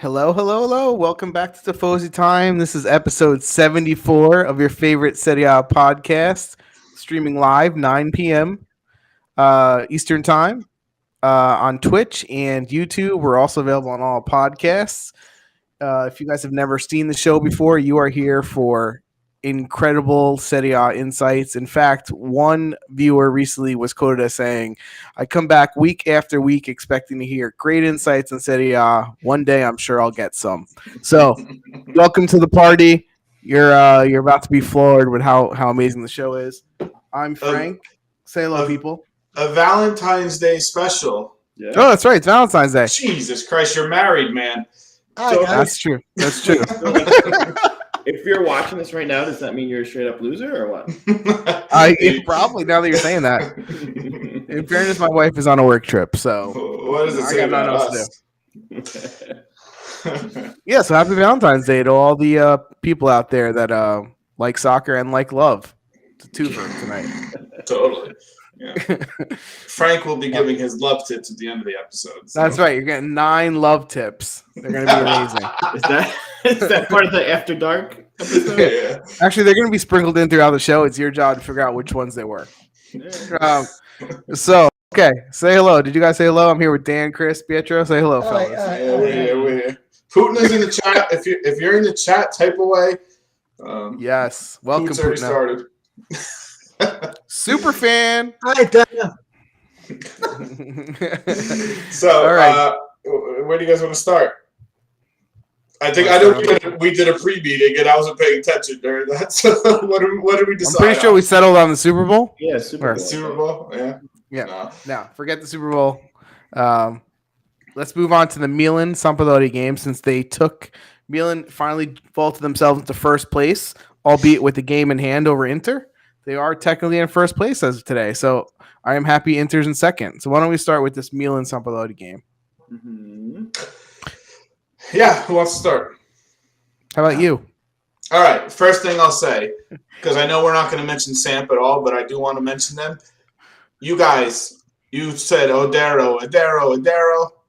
Hello, hello, hello. Welcome back to Tifosi Time. This is episode 74 of your favorite Serie A podcast, streaming live 9 p.m. Eastern Time on Twitch and YouTube. We're also available on all podcasts. If you guys have never seen the show before, you are here for incredible Serie A insights. In fact, one viewer recently was quoted as saying, I come back week after week expecting to hear great insights in Serie A. One day I'm sure I'll get some. So welcome to the party. You're about to be floored with how amazing the show is. I'm Frank. Say hello, people. A Valentine's Day special. Yeah. Oh, that's right. It's Valentine's Day. Jesus Christ, you're married, man. That's true. That's true. If you're watching this right now, does that mean you're a straight up loser or what? Probably, now that you're saying that. In fairness, my wife is on a work trip, so what does it say about us? Yeah, so happy Valentine's Day to all the people out there that like soccer and like love. It's a twofer tonight. Totally. Yeah. Frank will be giving his love tips at the end of the episode. So. That's right. You're getting 9 love tips. They're going to be amazing. Is that part of the After Dark episode? Yeah. Actually, they're going to be sprinkled in throughout the show. It's your job to figure out which ones they were. Okay. Say hello. Did you guys say hello? I'm here with Dan, Chris, Pietro. Say hello, fellas. We're here. Putin is in the chat. If you're in the chat, type away. Yes. Welcome, Putin's already started. Super fan. Hi, Dana. So, all right. Where do you guys want to start? I know we did a pre-meeting and I wasn't paying attention during that. So, what did we decide? I'm pretty sure we settled on the Super Bowl. Yeah, Super Bowl. Yeah. Yeah. No, forget the Super Bowl. Let's move on to the Milan Sampdoria game since Milan finally vaulted themselves into first place, albeit with the game in hand over Inter. They are technically in first place as of today, so I am happy Inter's in second. So why don't we start with this Milan Sampdoria game? Mm-hmm. Yeah, who wants to start? How about you? All right, first thing I'll say, because I know we're not going to mention Samp at all, but I do want to mention them. You guys, you said Odero.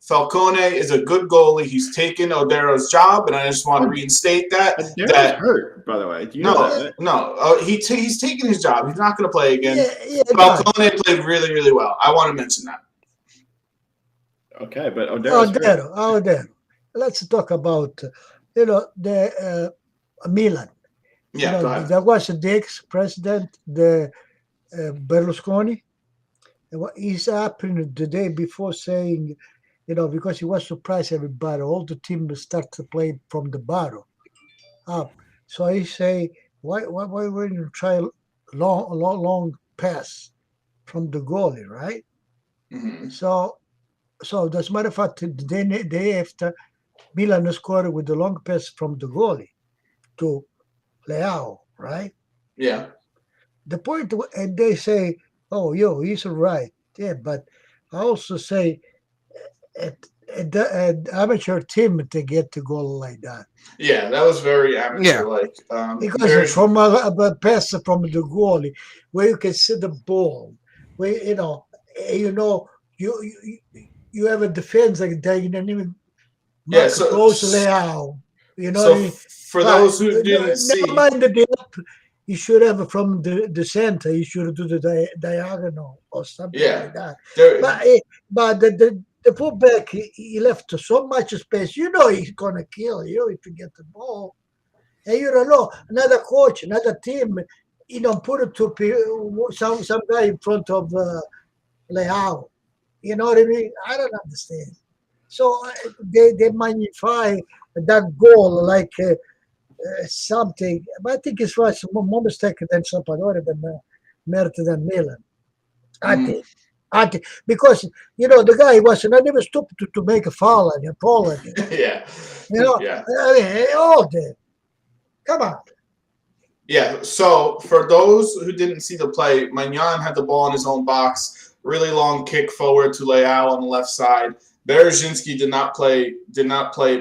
Falcone is a good goalie. He's taken Odero's job, and I just want to reinstate that. Odero's hurt, by the way. Do you know that? No. He's taking his job. He's not going to play again. Falcone played really, really well. I want to mention that. Okay, but Odero. Let's talk about the Milan. Yeah, go ahead. There was the ex-president, the Berlusconi. He's happened the day before saying, because he was surprised everybody, all the team start to play from the bottom up. So he say, why wouldn't you try long pass from the goalie, right? Mm-hmm. So as a matter of fact, the day after, Milan scored with the long pass from the goalie to Leao, right? Yeah. The point, and they say, he's right. Yeah, but I also say, at amateur team to get to goal like that. Yeah, that was very amateur-like. Because from a pass from the goalie, where you can see the ball, where you have a defense like that, you don't even close Leao. For those who didn't see, never mind the depth. You should have from the center. You should do the diagonal or something like that. But the fullback, he left so much space. He's gonna kill you if you get the ball. And you don't know, another coach, another team, put it to some guy in front of Leao. You know what I mean? I don't understand. So they magnify that goal like something. But I think it's right. More mistaken than Sampdoria than Milan. I think because the guy was not even stupid to make a foul on him, Poland. Yeah. All day. Come on. Yeah. So for those who didn't see the play, Magnan had the ball in his own box. Really long kick forward to Leao on the left side. Berezhinski did not play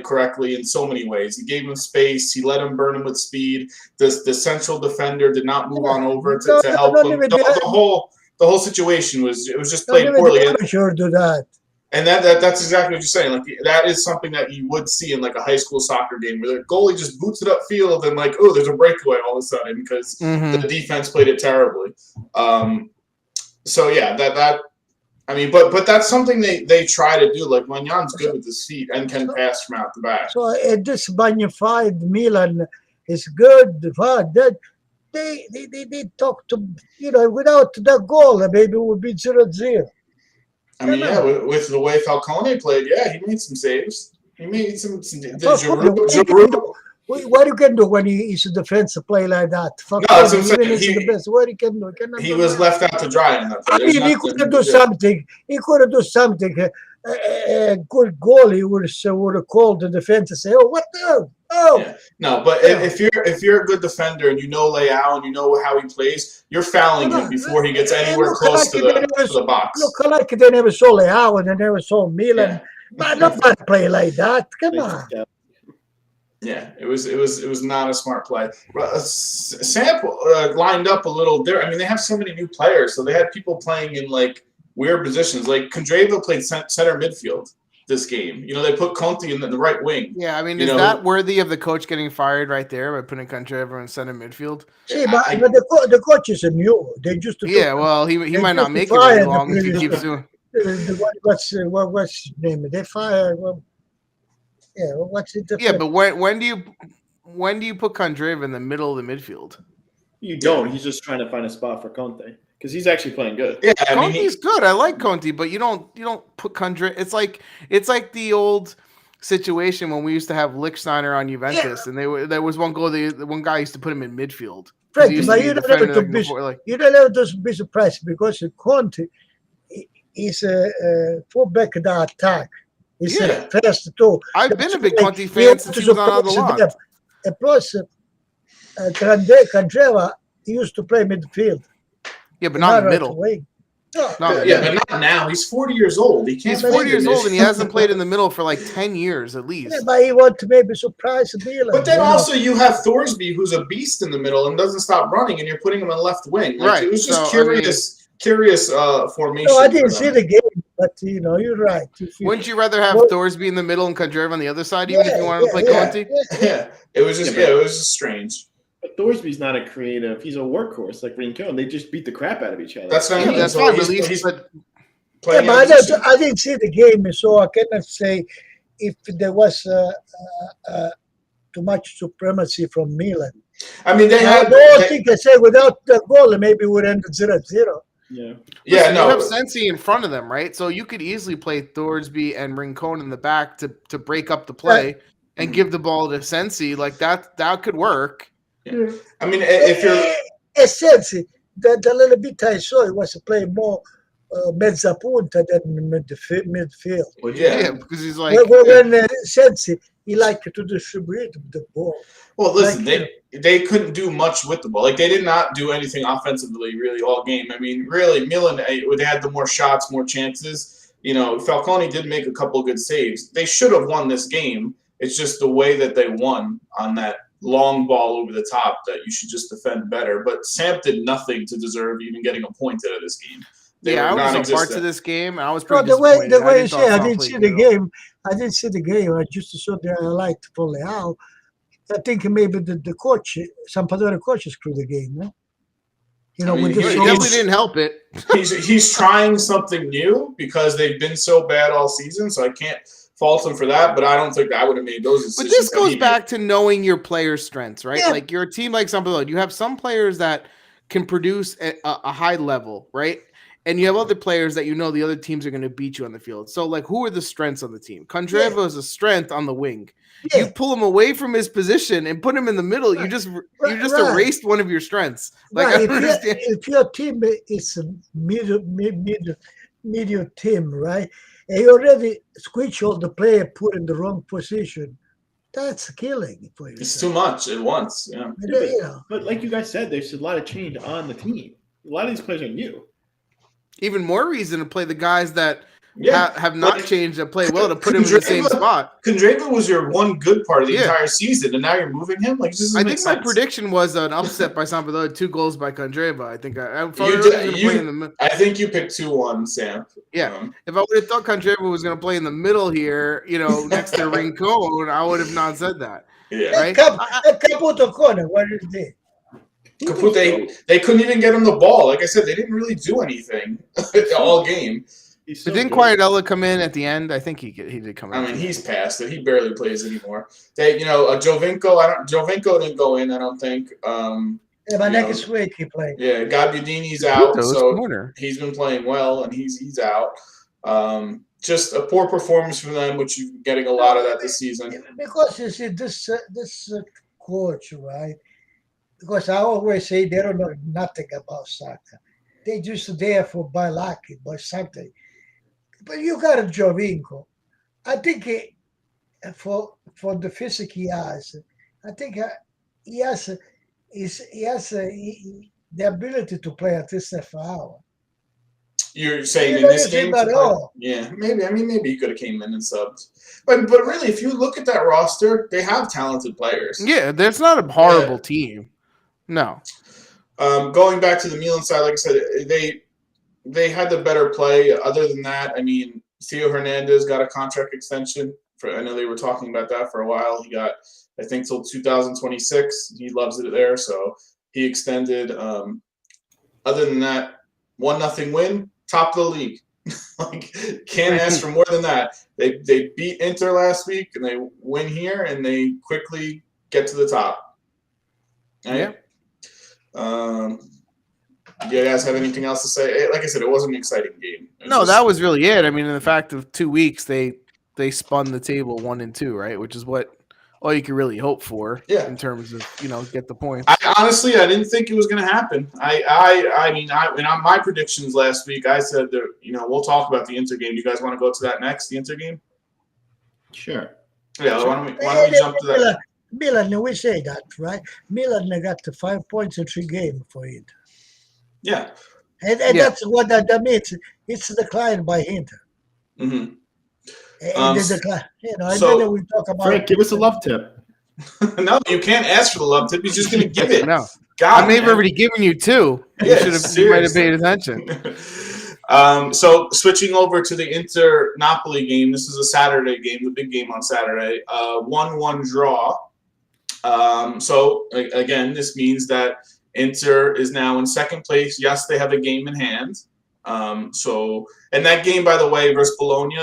correctly in so many ways. He gave him space. He let him burn him with speed. The central defender did not move on over to help him. The whole situation was just played poorly. Sure do that. And that's exactly what you're saying. Like that is something that you would see in like a high school soccer game where the goalie just boots it upfield and like, oh, there's a breakaway all of a sudden because the defense played it terribly. So yeah, that I mean, but that's something they try to do. Like Magnan's good with his feet and can pass from out the back. So this magnified Milan is good. But they talk to without that goal, maybe it would be 0-0. I mean, with the way Falcone played, he made some saves. He made some. Giroud. What you can do when he's a defensive play like that? Falcone, no, that's what I'm saying. The best. What he can do? He was left out to dry in that play. I mean, he could do something. He could do something. A good goalie would have called the defense and say, "Oh, what the? Oh." Yeah. No, but if you're a good defender and you know Leao and you know how he plays, you're fouling him before he gets anywhere close to the box. Look like they never saw Leao and they never saw Milan. Yeah. But nobody play like that. Come on. Yeah, it was not a smart play. Samp lined up a little there. I mean, they have so many new players, so they had people playing in like weird positions. Like Condreva played center midfield this game. They put Conte in the right wing. Yeah, I mean, is that worthy of the coach getting fired right there by putting Condreva in center midfield? Yeah, but the coaches are new. They just well, he might not make it very long if he keeps doing. What's his name? They fire. What's it? Yeah, but when do you put Condreva in the middle of the midfield? You don't. He's just trying to find a spot for Conte because he's actually playing good. Yeah, Conte's good. I like Conte, but you don't put Condreva. It's like the old situation when we used to have Lichtsteiner on Juventus, and there was one goal. The one guy used to put him in midfield. Right, but you don't have to be surprised because Conte is a fullback in the attack. He's fast too. I've been a big Conte fan since he was on the lot. And plus, Condreva used to play midfield. Yeah, but not in the middle. But not now. He's 40 years old. He's 40 years old, and he hasn't played in the middle for like 10 years at least. Yeah, but he want to maybe surprise Milan. But then also you have Thorsby, who's a beast in the middle and doesn't stop running, and you're putting him in left wing. Like, it was just curious formation. No, I didn't see the game. But, you're right. Wouldn't you rather have Thorsby in the middle and Condreva on the other side, even if you wanted to play Conte? Yeah. It was just strange. But Thorsby's not a creative. He's a workhorse like Rincon. They just beat the crap out of each other. That's fine. That's fine. But I didn't see the game, so I cannot say if there was too much supremacy from Milan. I mean, I don't think I say without the goal, maybe it would end 0-0. Yeah. You have Sensi in front of them, right? So you could easily play Thorsby and Rincon in the back to break up the play and give the ball to Sensi. Like that could work. Yeah. I mean, if you're Sensi, the little bit I saw, it was playing more mezza punta than midfield. Well, because he's like when Sensi, he liked to distribute the ball. Well, listen, they couldn't do much with the ball. Like, they did not do anything offensively really all game. I mean, really, Milan, they had the more shots, more chances. Falcone did make a couple of good saves. They should have won this game. It's just the way that they won on that long ball over the top that you should just defend better. But Samp did nothing to deserve even getting a point out of this game. I was on parts of this game, and I was pretty disappointed. The way you say, I didn't see the game. I didn't see the game. I just saw the highlight for Leao. I think maybe the coach, Sampdoria coach, screwed the game. No? He definitely didn't help it. He's trying something new because they've been so bad all season, so I can't fault him for that, but I don't think I would have made those decisions. But this goes back to knowing your players' strengths, right? Yeah. Like, you're a team like Sampdoria. You have some players that can produce a high level, right? And you have other players that the other teams are going to beat you on the field. So, like, who are the strengths on the team? Condreva is a strength on the wing. Yeah. You pull him away from his position and put him in the middle. You just erased one of your strengths. Like, I don't understand. If your team is a medium team, right, and you already switch all the player put in the wrong position, that's killing for you. It's too much at once. Yeah. But like you guys said, there's a lot of change on the team. A lot of these players are new. Even more reason to play the guys that have not changed and play well to put him in the same spot. Candreva was your one good part of the entire season, and now you're moving him. Like, this doesn't make sense. My prediction was an upset by Sampdoria, 2 goals by Candreva. I think I think you picked 2-1, Sam. Yeah, if I would have thought Candreva was going to play in the middle here, next to Rincon, I would have not said that. Yeah, right. Caputo corner. What is it? Caputo, they couldn't even get him the ball. Like I said, they didn't really do anything all game. So didn't Quietella come in at the end? I think he did come in. I mean, he's past it. He barely plays anymore. Jovinko didn't go in, I don't think. But next week he played. Yeah, Gabbiadini's out, so he's been playing well, and he's out. Just a poor performance from them, which you're getting a lot of that this season. Because you see, this coach, right? Because I always say they don't know nothing about soccer. They just there by lucky, by something. But you got a Jovinko. I think for the physique he has, I think he has the ability to play at least half an hour. You're saying in this game? Yeah, maybe. I mean, maybe he could have came in and subbed. But really, if you look at that roster, they have talented players. Yeah, that's not a horrible team. No. Going back to the Milan side, like I said, they had the better play. Other than that, I mean, Theo Hernandez got a contract extension. I know they were talking about that for a while. He got, I think, till 2026. He loves it there, so he extended. Other than that, 1-0 win, top of the league. Like, can't ask for more than that. They beat Inter last week, and they win here, and they quickly get to the top. Right? Yeah. You guys have anything else to say? Like I said, it wasn't an exciting game. That was really it. I mean, in the fact of 2 weeks, they spun the table 1-2, right? Which is what all you can really hope for. Yeah. In terms of get the points. I didn't think it was going to happen. I mean, in my predictions last week, I said that we'll talk about the Inter game. You guys want to go to that next, the Inter game? Sure. Yeah. Why don't we jump to that? Milan, we say that, right? Milan got 5 points in 3 games for it. Yeah. And that's what that means. It's declined by Inter. Mm-hmm. And the decline, and then we talk about Frank, give us a love tip. No, you can't ask for the love tip. He's just going to give it. No. God, I may have already given you 2. You might have paid attention. So switching over to the Inter-Napoli game, this is a Saturday game, the big game on Saturday. 1-1 draw. So again, this means that Inter is now in second place. Yes, they have a game in hand. And that game, by the way, versus Bologna,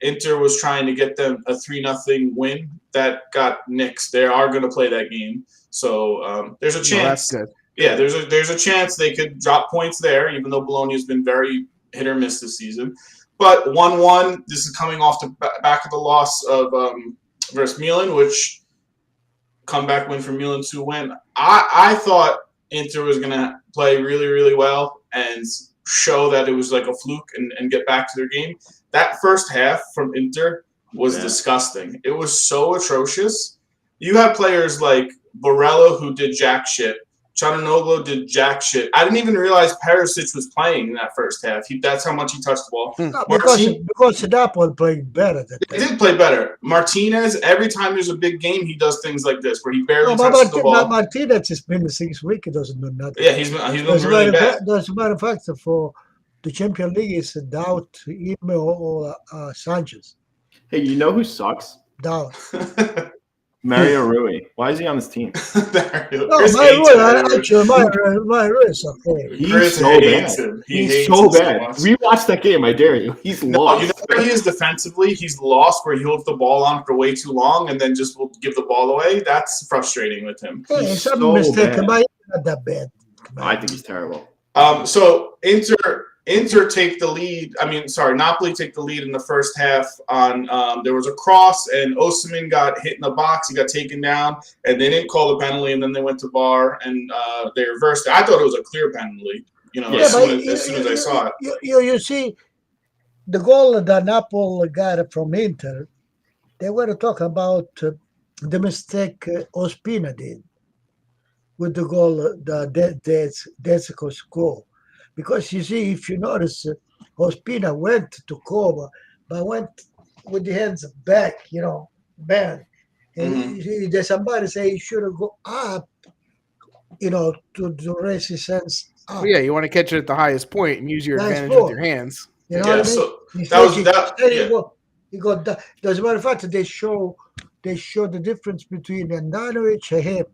Inter was trying to get them a 3-0 win that got nixed. They are going to play that game, so there's a chance. That's good. Yeah, there's a chance they could drop points there, even though Bologna has been very hit or miss this season. But 1-1, this is coming off the back of the loss of versus Milan, which comeback win for Milan to win. I thought Inter was going to play really, really well and show that it was like a fluke and get back to their game. That first half from Inter was disgusting. It was so atrocious. You have players like Barella who did jack shit. Çalhanoğlu did jack shit. I didn't even realize Perisic was playing in that first half. That's how much he touched the ball. Because Napoli played better. They did play better. Martinez, every time there's a big game, he does things like this where he barely touches the ball. Martinez has been 6 weeks. He doesn't do nothing. Yeah, he's been really bad. As a matter of fact, for the Champions League, is doubt him or Sanchez. Hey, you know who sucks? Doubt. Mario Rui. Why is he on this team? Mario Rui is okay. He's so bad. He's so bad. Rewatch that game, I dare you. He's lost. You know where he is defensively? He's lost where he holds the ball on for way too long and then just will give the ball away. That's frustrating with him. Hey, some mistake. Not that bad. I think he's terrible. So Inter take the lead. Napoli take the lead in the first half on there was a cross and Osimhen got hit in the box. He got taken down and they didn't call the penalty and then they went to VAR and they reversed it. I thought it was a clear penalty, as soon as I saw it. You see, the goal that Napoli got from Inter, they were talking about the mistake Ospina did with the goal, the Desco's goal. Because you see, if you notice, Ospina went to cover, but went with the hands back, bad. And somebody say he should have go up, to raise his hands up. Well, yeah, you want to catch it at the highest point and use your Nice advantage ball. with your hands. You know what I mean? So He's that was thinking, that. "Hey, Yeah. he got that. As a matter of fact, they show the difference between Handanovic and him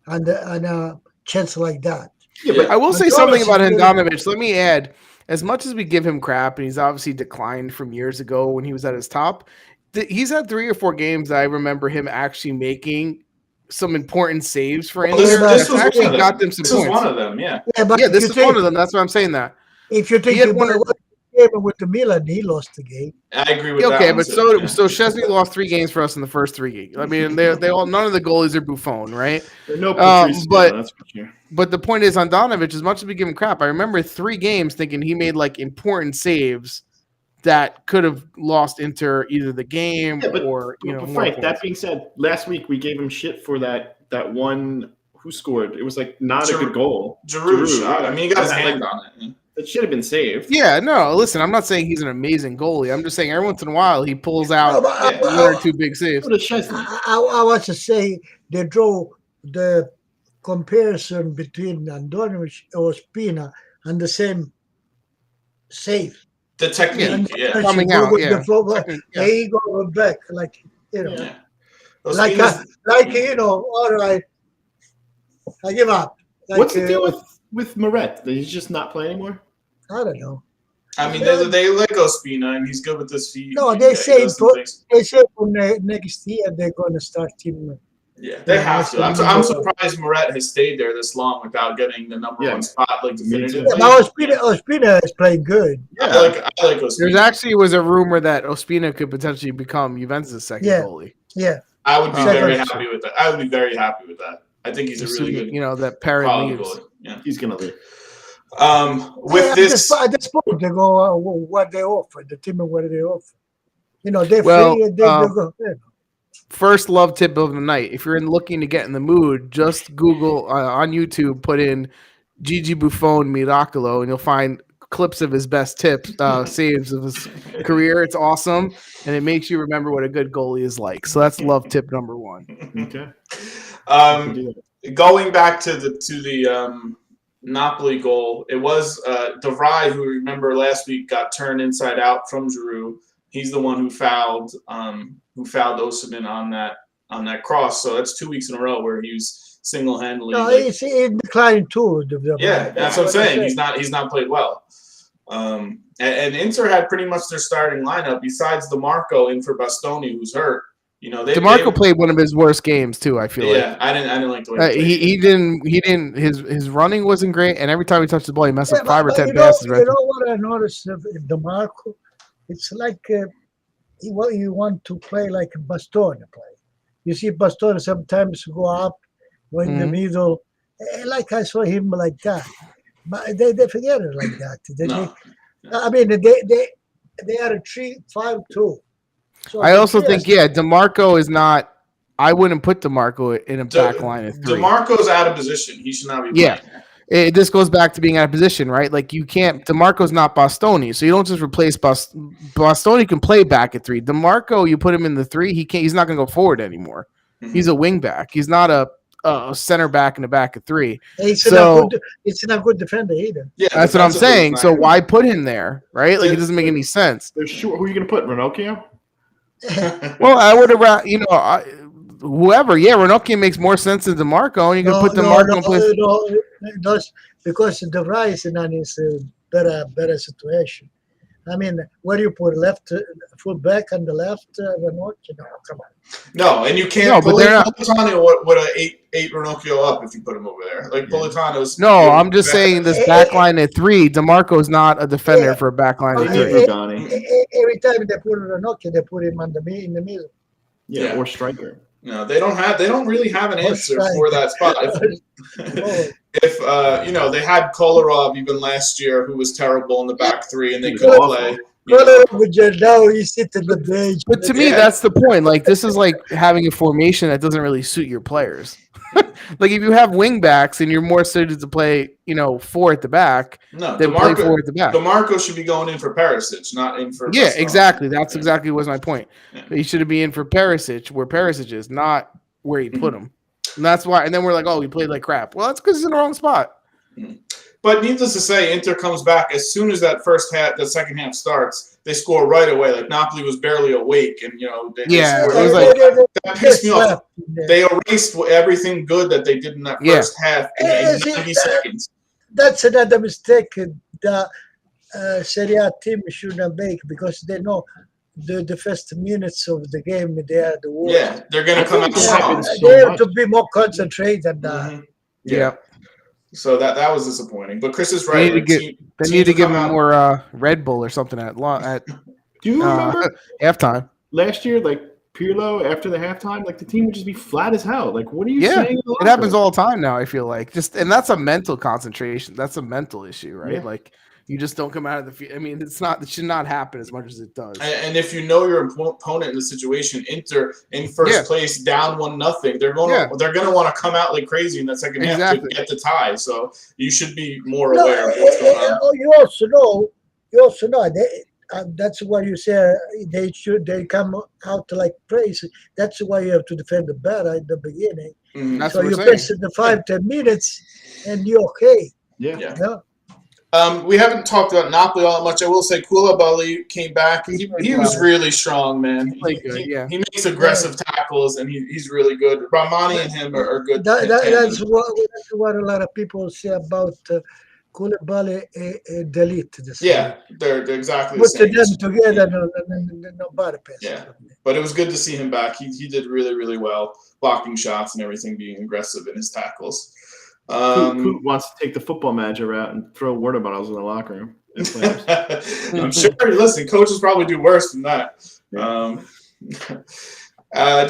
and a chance like that. Yeah, but I will say Handanovic something is about really- Handanovic. Let me add, as much as we give him crap, and he's obviously declined from years ago when he was at his top, he's had 3 or 4 games that I remember him actually making some important saves for Well, Inter. this was actually one of got them. them some This was points. one of them. Yeah. but Yeah, if this you is think- one of them. That's why I'm saying that. If you think had about one of- what he came with the Milan, he lost the game. I agree with that. Okay, one but too. Yeah. so Szczesny lost 3 games for us in the first 3 games. I mean, they all none of the goalies are Buffon, right? There's no Patrice, but- that's for sure. But the point is, Handanovic, as much as we give him crap, I remember 3 games thinking he made like important saves that could have lost Inter either the game Yeah, but- or But more Frank, points. that being said, last week we gave him shit for that one who scored. It was like not a Giroud. good goal. Giroud. Giroud. I mean, he got his Like, hand on it. That should have been saved. Yeah, no, listen, I'm not saying he's an amazing goalie. I'm just saying every once in a while he pulls No, out but yeah. 1 or 2 big saves. What a Szczesny. I want to say they draw the comparison between Andanovic or Ospina and the same save. The technique. And Yeah. Coming go out, with yeah. the forward, Yeah. he go back like Yeah. like Ospina's- all right, I give up. Like, What's the deal with Moret? Did he just not play anymore? I don't know. I mean, they like Ospina, and he's good with his feet. No, Yeah, they he say does some things. for next year they're going to start him. Yeah, they Yeah, have to. that's I'm what- surprised Moret has stayed there this long without getting the number Yeah. 1 spot, like Me definitively. too. Now Ospina is playing good. I like Ospina. There's actually was a rumor that Ospina could potentially become Juventus' second Yeah. goalie. Yeah, I would be Oh. very happy with that. I would be very happy with that. I think he's a really good that Perrin quality leaves. goalie. Yeah. He's gonna leave. With at this, at this point they go what they offer, the team and what they offer. They're Well, free and they go. Yeah. First love tip of the night. If you're looking to get in the mood, just Google on YouTube, put in Gigi Buffon Miracolo, and you'll find clips of his best tips, saves of his career. It's awesome, and it makes you remember what a good goalie is like. So that's love tip number 1. Okay. Going back to the Napoli goal, it was De Vrij, who remember last week got turned inside out from Giroud. He's the one who fouled Osimhen on that cross. So that's 2 weeks in a row where he was single-handedly. No, like, he's declining too. yeah, that's what I'm saying. He's not played well. And Inter had pretty much their starting lineup besides DeMarco in for Bastoni, who's hurt. DeMarco played one of his worst games too. I feel Yeah, I didn't like the way he didn't. His running wasn't great, and every time he touched the ball, he messed up 5 or 10 you passes. know, Right? you know what I noticed of DeMarco? It's like you want to play like Bastoni play. You see Bastoni sometimes go up, go in the middle, like I saw him like that. But they forget it like that. I mean, they are a 3-5-2. So I also think, DeMarco is not. I wouldn't put DeMarco in a back line of 3. DeMarco's out of position. He should not be playing. This goes back to being out of position, right? Like you can't. DeMarco's not Bastoni, so you don't just replace Bastoni. Can play back at 3. DeMarco, you put him in the 3. He can't. He's not going to go forward anymore. Mhm. He's a wing back. He's not a center back in the back of 3. It's not a good defender either. Yeah, That's what I'm defensively, saying. it's So not good. why put him there, right? Like it doesn't make any sense. They're sure. Who are you gonna put? Ranocchio? Well, I would have, whoever. Yeah, Ranocchio makes more sense than DeMarco, and you can put DeMarco in place. It does because De Vrij is in a better situation. I mean, where do you put left full back on the left? Ranocchio? No, come on. No, and you can't. No, but they're not- Politano would have eight Ranocchio up if you put him over there. Like Politano's. No, I'm just saying this back line at 3. DeMarco's not a defender for a back line They at need 3. Rugani. Every time they put Ranocchio, they put him in the middle. Yeah, Yeah. or striker. No, they don't really have an answer for that spot. If they had Kolarov even last year, who was terrible in the back 3, and they He was couldn't awful. play. Now he's sitting the bench. But to me, that's the point. Like, this is like having a formation that doesn't really suit your players. Like, if you have wing backs and you're more suited to play, 4 at the back, no, then play 4 at the back. DeMarco should be going in for Perisic, not in for. Yeah, Restaurant. exactly. That's exactly was my point. Yeah. He should be in for Perisic, where Perisic is, not where he put him. And that's why. And then we're like, oh, he played like crap. Well, that's because he's in the wrong spot. But needless to say, Inter comes back as soon as that second half starts. They score right away. Like Napoli was barely awake, and they scored. It was like that pissed me off. They erased everything good that they did in that first half in 90 seconds. That's another mistake the Serie A team shouldn't make because they know the first minutes of the game they are the worst. Yeah, they're going to come out strong. They have to be more concentrated. Yeah. So that was disappointing. But Chris is right. They need to give him more Red Bull or something at Do you remember halftime last year? Like Pirlo after the halftime, like the team would just be flat as hell. Like, what are you saying? It happens all the time now. I feel like and that's a mental concentration. That's a mental issue, right? Yeah. Like you just don't come out of the field. I mean, it should not happen as much as it does. And if you know your opponent in the situation, Inter in first place, down 1-0, they're going to want to come out like crazy in that second half to get the tie. So you should be more aware of what's going on. You also know that's why you say they come out like crazy. That's why you have to defend the better at the beginning. That's so you pace the 5-10 minutes and you're okay. Yeah. We haven't talked about Napoli all that much. I will say Koulibaly came back. He was really strong, man. He makes aggressive tackles, and he's really good. Ramani and him are good. That's what a lot of people say about Koulibaly and Delete. Yeah, they're exactly the same. Put them together, nobody passes. Yeah, but it was good to see him back. He did really, really well, blocking shots and everything, being aggressive in his tackles. Who wants to take the football manager out and throw water bottles in the locker room? I'm sure. Listen, coaches probably do worse than that. Do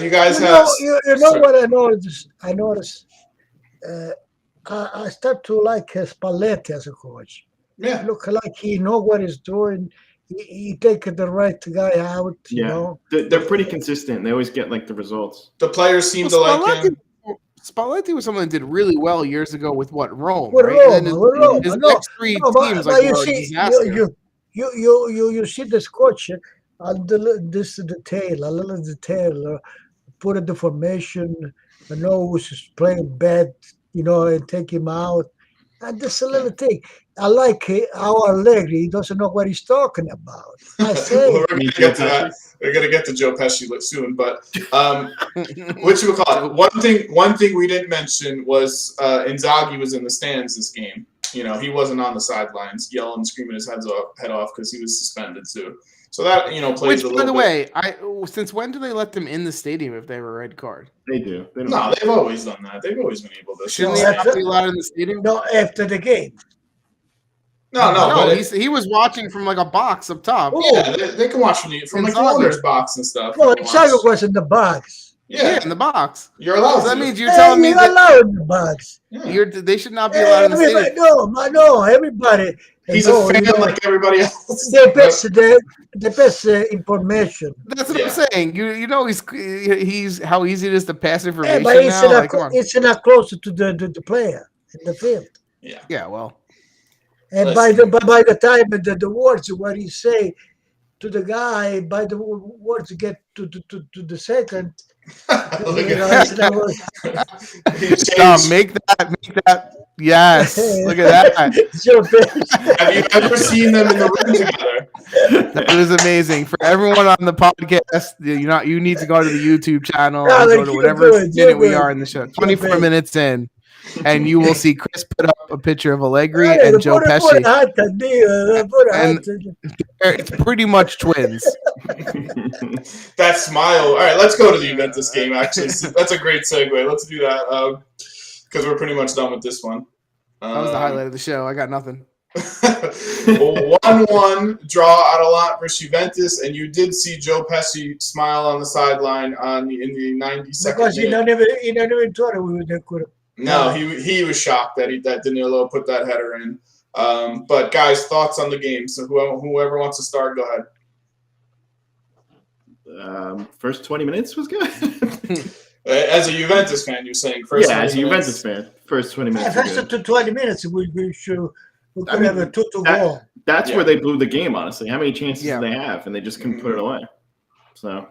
you guys have? What I noticed? I start to like Spalletti as a coach. Yeah, look like he knows what he's doing. He take the right guy out. Yeah, they're pretty consistent. They always get like the results. The players seem to like him. Spalletti was someone that did really well years ago with Rome, with right? Rome. His next 3 teams like were a disaster. You see this coach, a little detail, put in the formation, know who's playing bad, and take him out. And this little thing. I like how Allegri doesn't know what he's talking about. I say we're going to get to that. We're going to get to Joe Pesci soon, but what you would call it? One thing we didn't mention was Inzaghi was in the stands this game. He wasn't on the sidelines yelling, screaming his head off because he was suspended too. So that plays a little bit. By the way, since when do they let them in the stadium if they have a red card? They do. No, they've always done that. They've always been able to. Shouldn't they not be allowed in the stadium? No, after the game. No. He was watching from like a box up top. Yeah, they can watch from the owner's box and stuff. No, Inzaghi was in the box. Yeah, in the box. You're allowed. So that means you're telling me you're allowed in the box. Yeah. They should not be allowed in the stadium. No, everybody. He's a fan like everybody else. They pass information. That's what I'm saying. He's how easy it is to pass information. But it's not close to the player in the field. Yeah. Yeah. Well. And by the time the words what he say to the guy, by the words get to the second. Make that. Yes, look at that. Have you ever seen them in the room together? That was amazing. For everyone on the podcast, you need to go to the YouTube channel and go to whatever minute we are in the show. 24 minutes in. And you will see Chris put up a picture of Allegri and Joe Pesci. It's pretty much twins. That smile. All right, let's go to the Juventus game, actually. That's a great segue. Let's do that because we're pretty much done with this one. That was the highlight of the show. I got nothing. 1-1 draw Atalanta versus Juventus, and you did see Joe Pesci smile on the sideline in the 92nd because minute. He never thought we would have. No, he was shocked that Danilo put that header in. But guys, thoughts on the game? So whoever wants to start, go ahead. First 20 minutes was good. As a Juventus fan, you're saying first. Yeah, as a Juventus fan, first 20 minutes. First to 20 minutes, we could have a 2-2 goal. That's where they blew the game. Honestly, how many chances did they have, and they just couldn't put it away. So,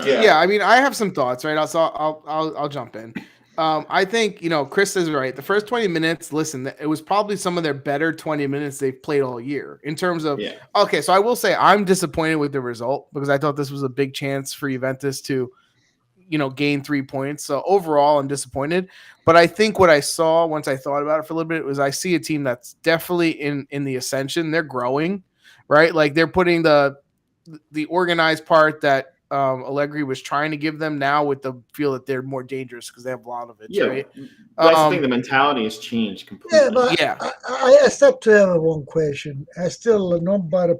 yeah. I mean, I have some thoughts, right? I'll jump in. I think Chris is right. The first 20 minutes, listen, it was probably some of their better 20 minutes they've played all year in terms of. Yeah. Okay, so I will say I'm disappointed with the result because I thought this was a big chance for Juventus to, gain 3 points. So overall, I'm disappointed. But I think what I saw once I thought about it for a little bit was I see a team that's definitely in the ascension. They're growing, right? Like they're putting the organized part that Allegri was trying to give them now with the feel that they're more dangerous because they have a lot of it. Yeah, right? That's the thing. The mentality has changed completely. Yeah, but I still have one question. I still nobody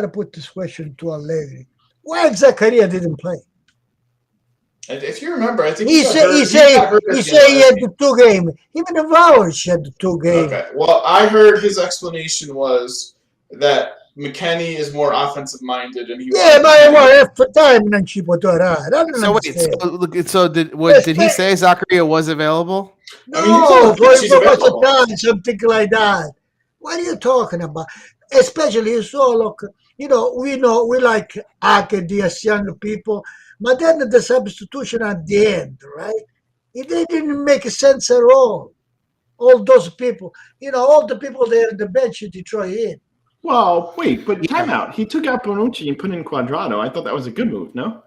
put this question to Allegri. Why Zakaria didn't play? If you remember, I think he said he had the 2 games. Even the Vowers had the 2 games. Okay. Well, I heard his explanation was that McKennie is more offensive minded, and he but for time and she put her out. So did he say Zakaria was available? No, for something like that. What are you talking about? Especially we like Ake, young people. But then the substitution at the end, right? It didn't make sense at all. All those people, all the people there on the bench they throw in. Well, wait, but timeout. He took out Bonucci and put in Quadrado. I thought that was a good move, no?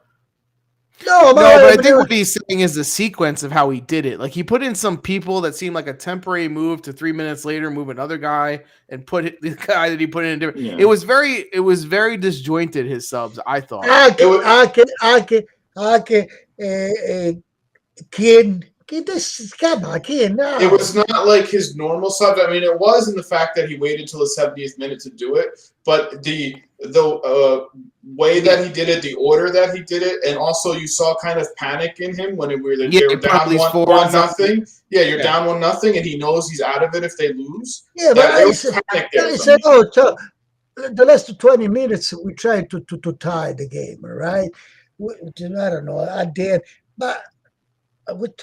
No, but I think what he's saying is the sequence of how he did it. Like he put in some people that seemed like a temporary move to 3 minutes later move another guy and put the guy that he put in different. Yeah. It was very disjointed, his subs, I thought. It was not like his normal sub. I mean, it was in the fact that he waited till the 70th minute to do it, but the way that he did it, the order that he did it, and also you saw kind of panic in him when they were down 1-0. Yeah, you're down 1-0, and he knows he's out of it if they lose. Yeah, but I said, the last 20 minutes we tried to tie the game, right? I don't know, I did, but with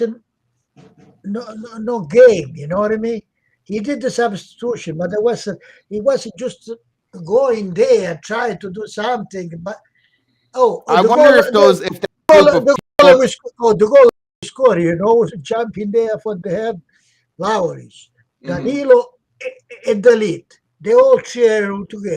no game, you know what I mean? He did the substitution, but he wasn't just going there trying to do something. But I wonder if the goal we scored, jumping there for the head, Flowers, Danilo, and Dalit, they all cheer together.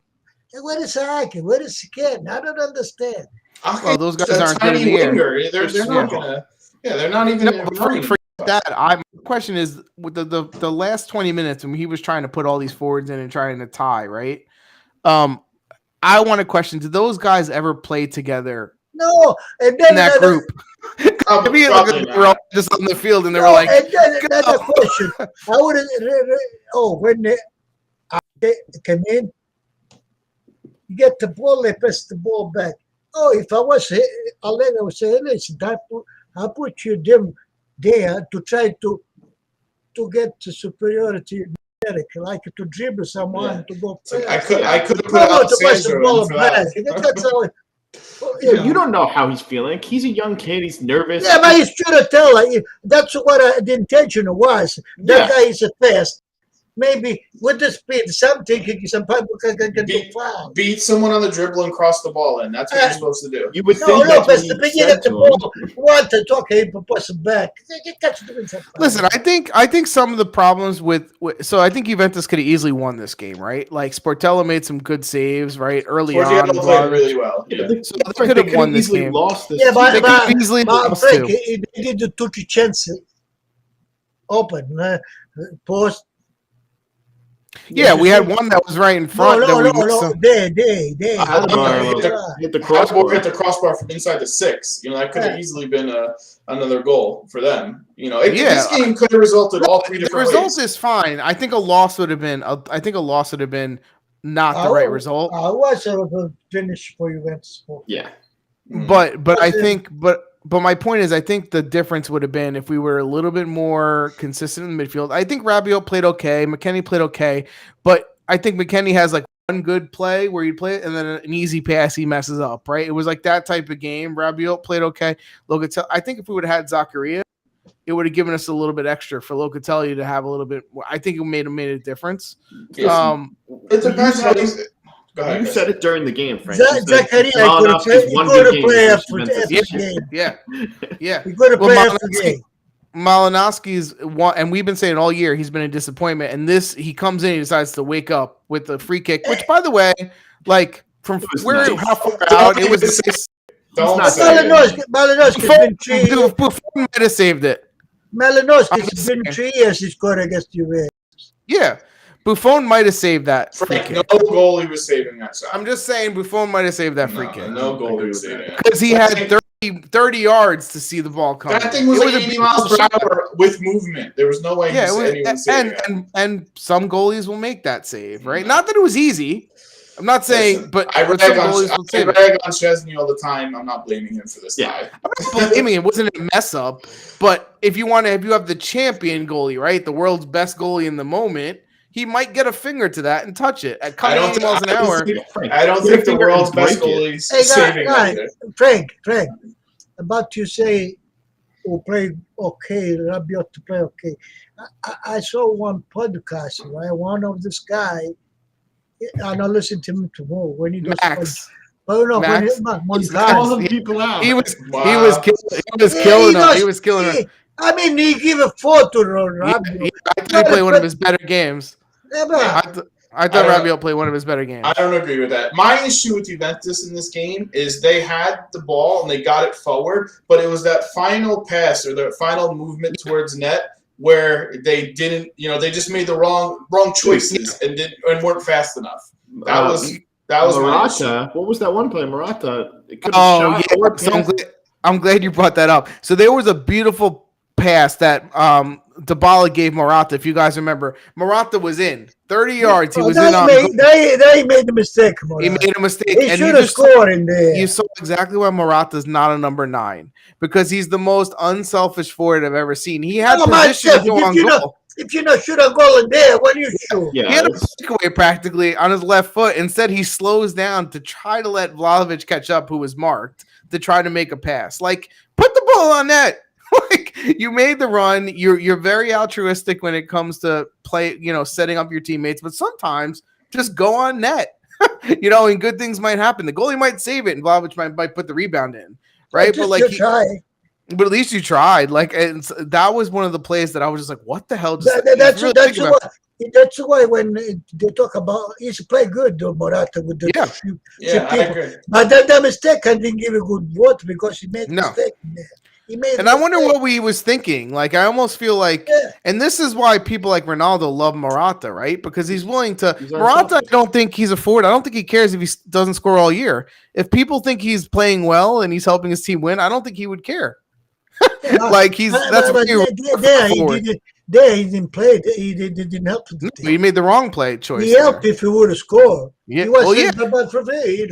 And where is Ake? Where is Ken? I don't understand. Well, those guys aren't good in the air. They're not gonna. Yeah, they're not even. For that, my question is with the last 20 minutes when he was trying to put all these forwards in and trying to tie, right? I want to question: did those guys ever play together? No, and then in that group. Maybe they were all just on the field and they were like. And then another question: I wouldn't. When they come in, you get the ball, they pass the ball back. If I was Allegri, I would say, listen, I put you there to try to get the superiority, like to dribble someone to go. I could put out Sandro for that. That's how you don't know how he's feeling. He's a young kid. He's nervous. Yeah, but he's trying to tell. That's what the intention was. That guy is a test. Maybe with the speed, some people can do foul. Beat someone on the dribble and cross the ball in. That's what you're supposed to do. You would think but the beginning of the ball, want to talk him, pass it back. Listen, I think some of the problems with so I think Juventus could have easily won this game, right? Like Sportello made some good saves, right? Early on, played really well. Yeah. So they could have won this game. Lost this but they could have easily lost Frank, he did took a chance open post. Yeah, we had one that was right in front. No. Hit the crossbar from inside the 6. That could have easily been another goal for them. This game could have resulted all 3 different ways. The result is fine. I think a loss would have been. Not the right result. I was a finish for Juventus. Yeah, but I think But my point is, I think the difference would have been if we were a little bit more consistent in the midfield. I think Rabiot played okay. McKennie played okay. But I think McKennie has like one good play where he play it and then an easy pass he messes up, right? It was like that type of game. Rabiot played okay. Locatelli, I think if we would have had Zakaria, it would have given us a little bit extra for Locatelli to have a little bit. I think it made a difference. It depends how he's. Go ahead, you said it during the game, Frank. Zakaria could have played after game. Yeah. He could have played after game. Malinowski's one, and we've been saying all year he's been a disappointment. And he comes in, he decides to wake up with the free kick, which, by the way, like from how far out it was. Malinowski's been 3 years. Buffon might have saved it. Malinowski's been 3 years he scored against Juventus. Yeah. Buffon might have saved that. Frank, no goalie was saving that shot. I'm just saying Buffon might have saved that free kick. No goalie was saving it. Because he had 30 yards to see the ball come. That thing was like 80 miles per hour with movement. There was no way anyone was saving it. And some goalies will make that save, right? Not that it was easy. I'm not saying, but I rag on Chesney all the time. I'm not blaming him for this guy. I'm not blaming it. Wasn't a mess up. But if you have the champion goalie, right? The world's best goalie in the moment, he might get a finger to that and touch it at 80 miles an hour. I don't think the world's best goalie's saving it. Frank, about you say who played okay, Rabiot to play okay. I saw one podcast, right? One of this guy, and I listened to him tomorrow when he does Max. He's calling people out. He was killing him. He was killing him. I mean, he gave a photo to Rabiot. I thought he played one of his better games. Yeah, I thought Rabiot played one of his better games. I don't agree with that. My issue with Juventus in this game is they had the ball and they got it forward, but it was that final pass or the final movement towards net where they didn't, they just made the wrong choices and weren't fast enough. That was Morata. What was that one play, Morata? I'm glad you brought that up. So there was a beautiful pass that Dybala gave Morata. If you guys remember, Morata was in 30 yards. He was in. They made the mistake. Morata. He made a mistake. He should have scored in there. You saw exactly why Morata's not a number 9 because he's the most unselfish forward I've ever seen. He had position to go on goal. If you shoot a goal in there, what do you shoot? Yeah, he had a breakaway practically on his left foot. Instead, he slows down to try to let Vlahovic catch up, who was marked, to try to make a pass. Like, put the ball on net. Like, you made the run. You're very altruistic when it comes to play, setting up your teammates. But sometimes just go on net, and good things might happen. The goalie might save it, and Vlahovic might put the rebound in, right? But at least you tried. Like, and that was one of the plays that I was just like, "What the hell?" That's why when they talk about he's play good, though, Morata with the few people. I agree. But that mistake, I didn't give a good vote because he made a mistake in there. I wonder what we was thinking. Like, I almost feel like, and this is why people like Ronaldo love Morata, right? Because he's willing to. Morata, I don't think he's a forward. I don't think he cares if he doesn't score all year. If people think he's playing well and he's helping his team win, I don't think he would care. Like he didn't play. He didn't help. He made the wrong play choice. He helped if he would have scored. Yeah. He wasn't about for me,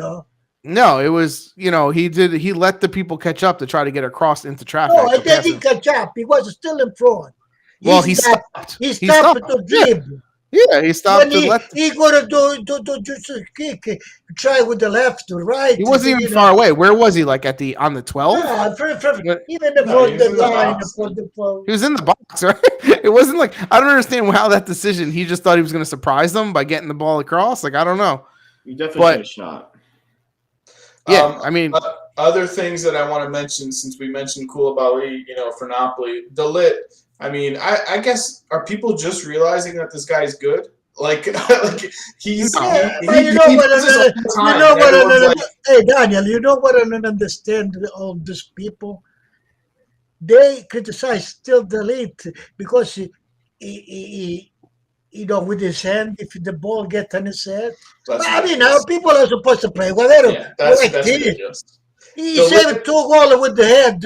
No, it was, he let the people catch up to try to get across into traffic. No, I didn't catch up. He was still in front. He stopped. He stopped to dribble. Yeah, he stopped. He got to just kick, try with the left to right. He wasn't even far away. Where was he? Like on the 12? Even the line. He was in the box, right? It wasn't like, I don't understand how that decision. He just thought he was going to surprise them by getting the ball across. Like, I don't know. You definitely had a shot. Yeah, I mean, other things that I want to mention since we mentioned Koulibaly, for Napoli, De Ligt. I mean, I guess are people just realizing that this guy's good? Like he's. Hey, Daniel, you know what I don't understand? All these people, they criticize still De Ligt because he with his hand, if the ball gets on his head. How people are supposed to play. That's ridiculous. He saved 2 goals with the head.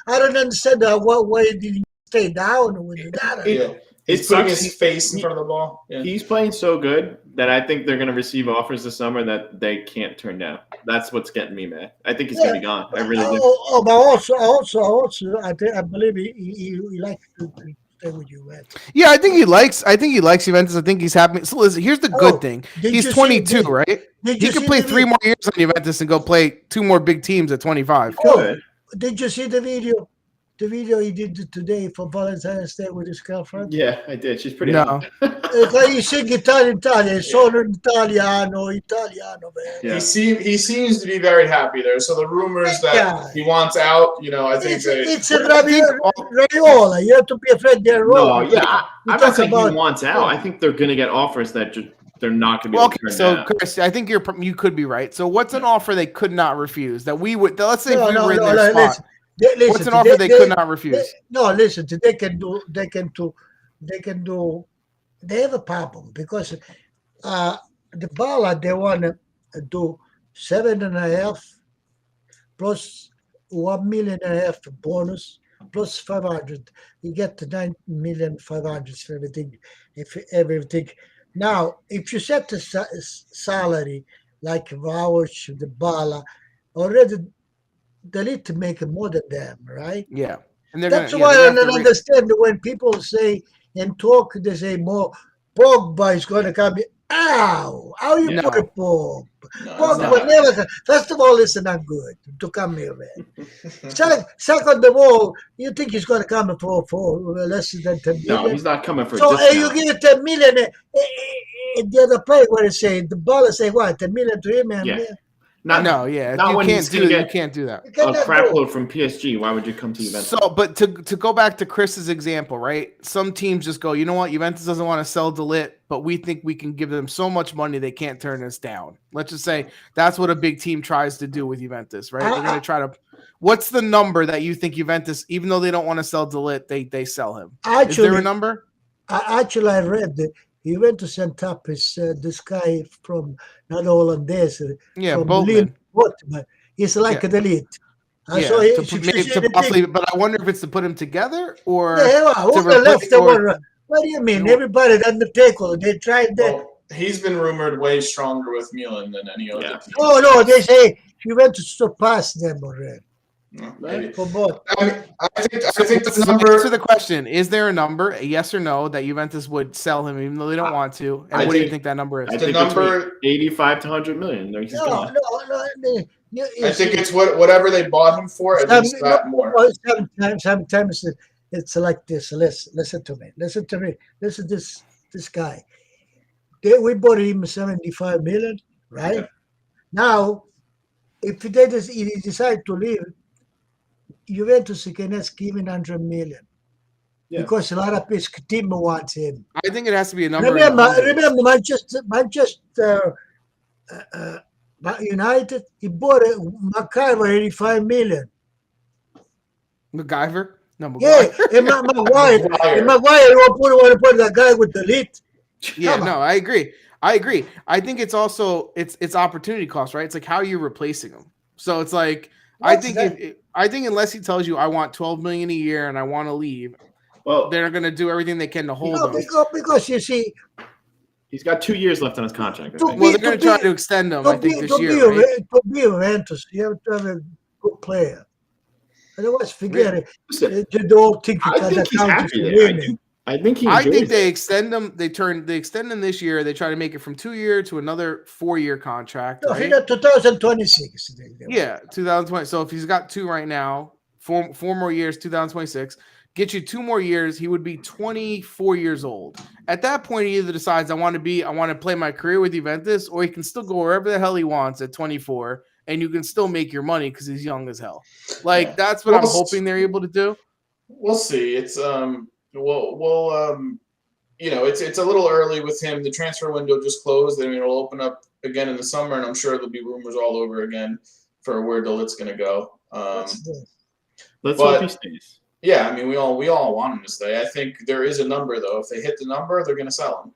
I don't understand why did he stay down with that. He's putting his face in front of the ball. Yeah. He's playing so good that I think they're going to receive offers this summer that they can't turn down. That's what's getting me mad. I think he's going to be gone. I really do. But also, I believe he likes to stay with you, man. Yeah, I think he likes Juventus. I think he's happy. So listen, here's the good thing. He's 22, right? He could play 3 more years on Juventus and go play 2 more big teams at 25. Good. Did you see the video? The video he did today for Valentine's Day with his girlfriend? Yeah, I did. She's pretty hot. He sing Italian, solo Italiano, man. Yeah. He seems to be very happy there. So the rumors that he wants out, I think it's a Raiola. You have to be afraid they're wrong. No, yeah, I'm not saying he wants out. I think they're going to get offers that they're not going to be able to turn down. Chris, I think you could be right. So what's an offer they could not refuse that we would? Let's say if we were in their spot. What's an offer they could not refuse? Listen. They have a problem because the Bala they want to do 7.5 plus 1.5 million bonus plus 500. You get the 9,500,000 for everything. Everything. Now, if you set the salary like Vouch, the Bala, already. They need to make more than them, right? Yeah. And that's why I don't understand when people say and talk, they say more Pogba is going to come. Ow! How you put a Pogba? Pogba never. First of all, it's not good to come here, man. Second of all, you think he's going to come for less than 10 million? No, he's not coming for. So you give 10 million. The other player, what is saying? The baller say what? 10 million to him, yeah. Not when you can't do that. A crap load from PSG. Why would you come to Juventus? So, but to go back to Chris's example, right? Some teams just go, you know what? Juventus doesn't want to sell De Ligt, but we think we can give them so much money they can't turn us down. Let's just say that's what a big team tries to do with Juventus, right? They're going to try to. What's the number that you think Juventus, even though they don't want to sell De Ligt, they sell him? Is there a number? I read that Juventus sent up this guy from not Hollandaise. Yeah, Boatman. He's like the lead. But I wonder if it's to put him together or what do you mean? Everybody done the tackle. They tried that. Well, he's been rumored way stronger with Milan than any other team. Oh no, they say Juventus surpassed them already. Maybe. For both. I think the number. Answer the question: is there a number, a yes or no, that Juventus would sell him even though they don't want to? And what do you think that number is? I think number 85 to 100 million. No. I think it's whatever they bought him for. At least that more. Sometimes it's like this. Listen to me. Listen to this guy. We bought him 75 million, right? Yeah. Now, if he decide to leave, Juventus can ask even 100 million. Yeah. Because a lot of his team wants him. I think it has to be a number. Remember Manchester United, he bought MacGyver 85 million. MacGyver? No, McGuire. Yeah, and McGuire, you want to put that guy with the lead. Yeah, no, I agree. I think it's also it's opportunity cost, right? It's like how are you replacing him? So it's like I think unless he tells you I want 12 million a year and I want to leave, well, they're going to do everything they can to hold him. Because you see, he's got 2 years left on his contract. They're going to try to extend him. I think this year. To be Juventus, you have to have a good player. Otherwise, forget it. Listen, you don't think I think he's happy there. I think they extend him. They extend him this year. They try to make it from 2 year to another 4-year contract. No, right? 2026. Yeah, 2020. So if he's got 2 right now, four more years, 2026. Get you 2 more years, he would be 24 years old. At that point, he either decides I want to play my career with Juventus, or he can still go wherever the hell he wants at 24, and you can still make your money because he's young as hell. That's what I'm hoping they're able to do. We'll see. It's it's a little early with him. The transfer window just closed. I mean, it'll open up again in the summer, and I'm sure there'll be rumors all over again for where De Ligt's going to go. Let's hope he stays. Yeah, I mean, we all want him to stay. I think there is a number, though. If they hit the number, they're going to sell him.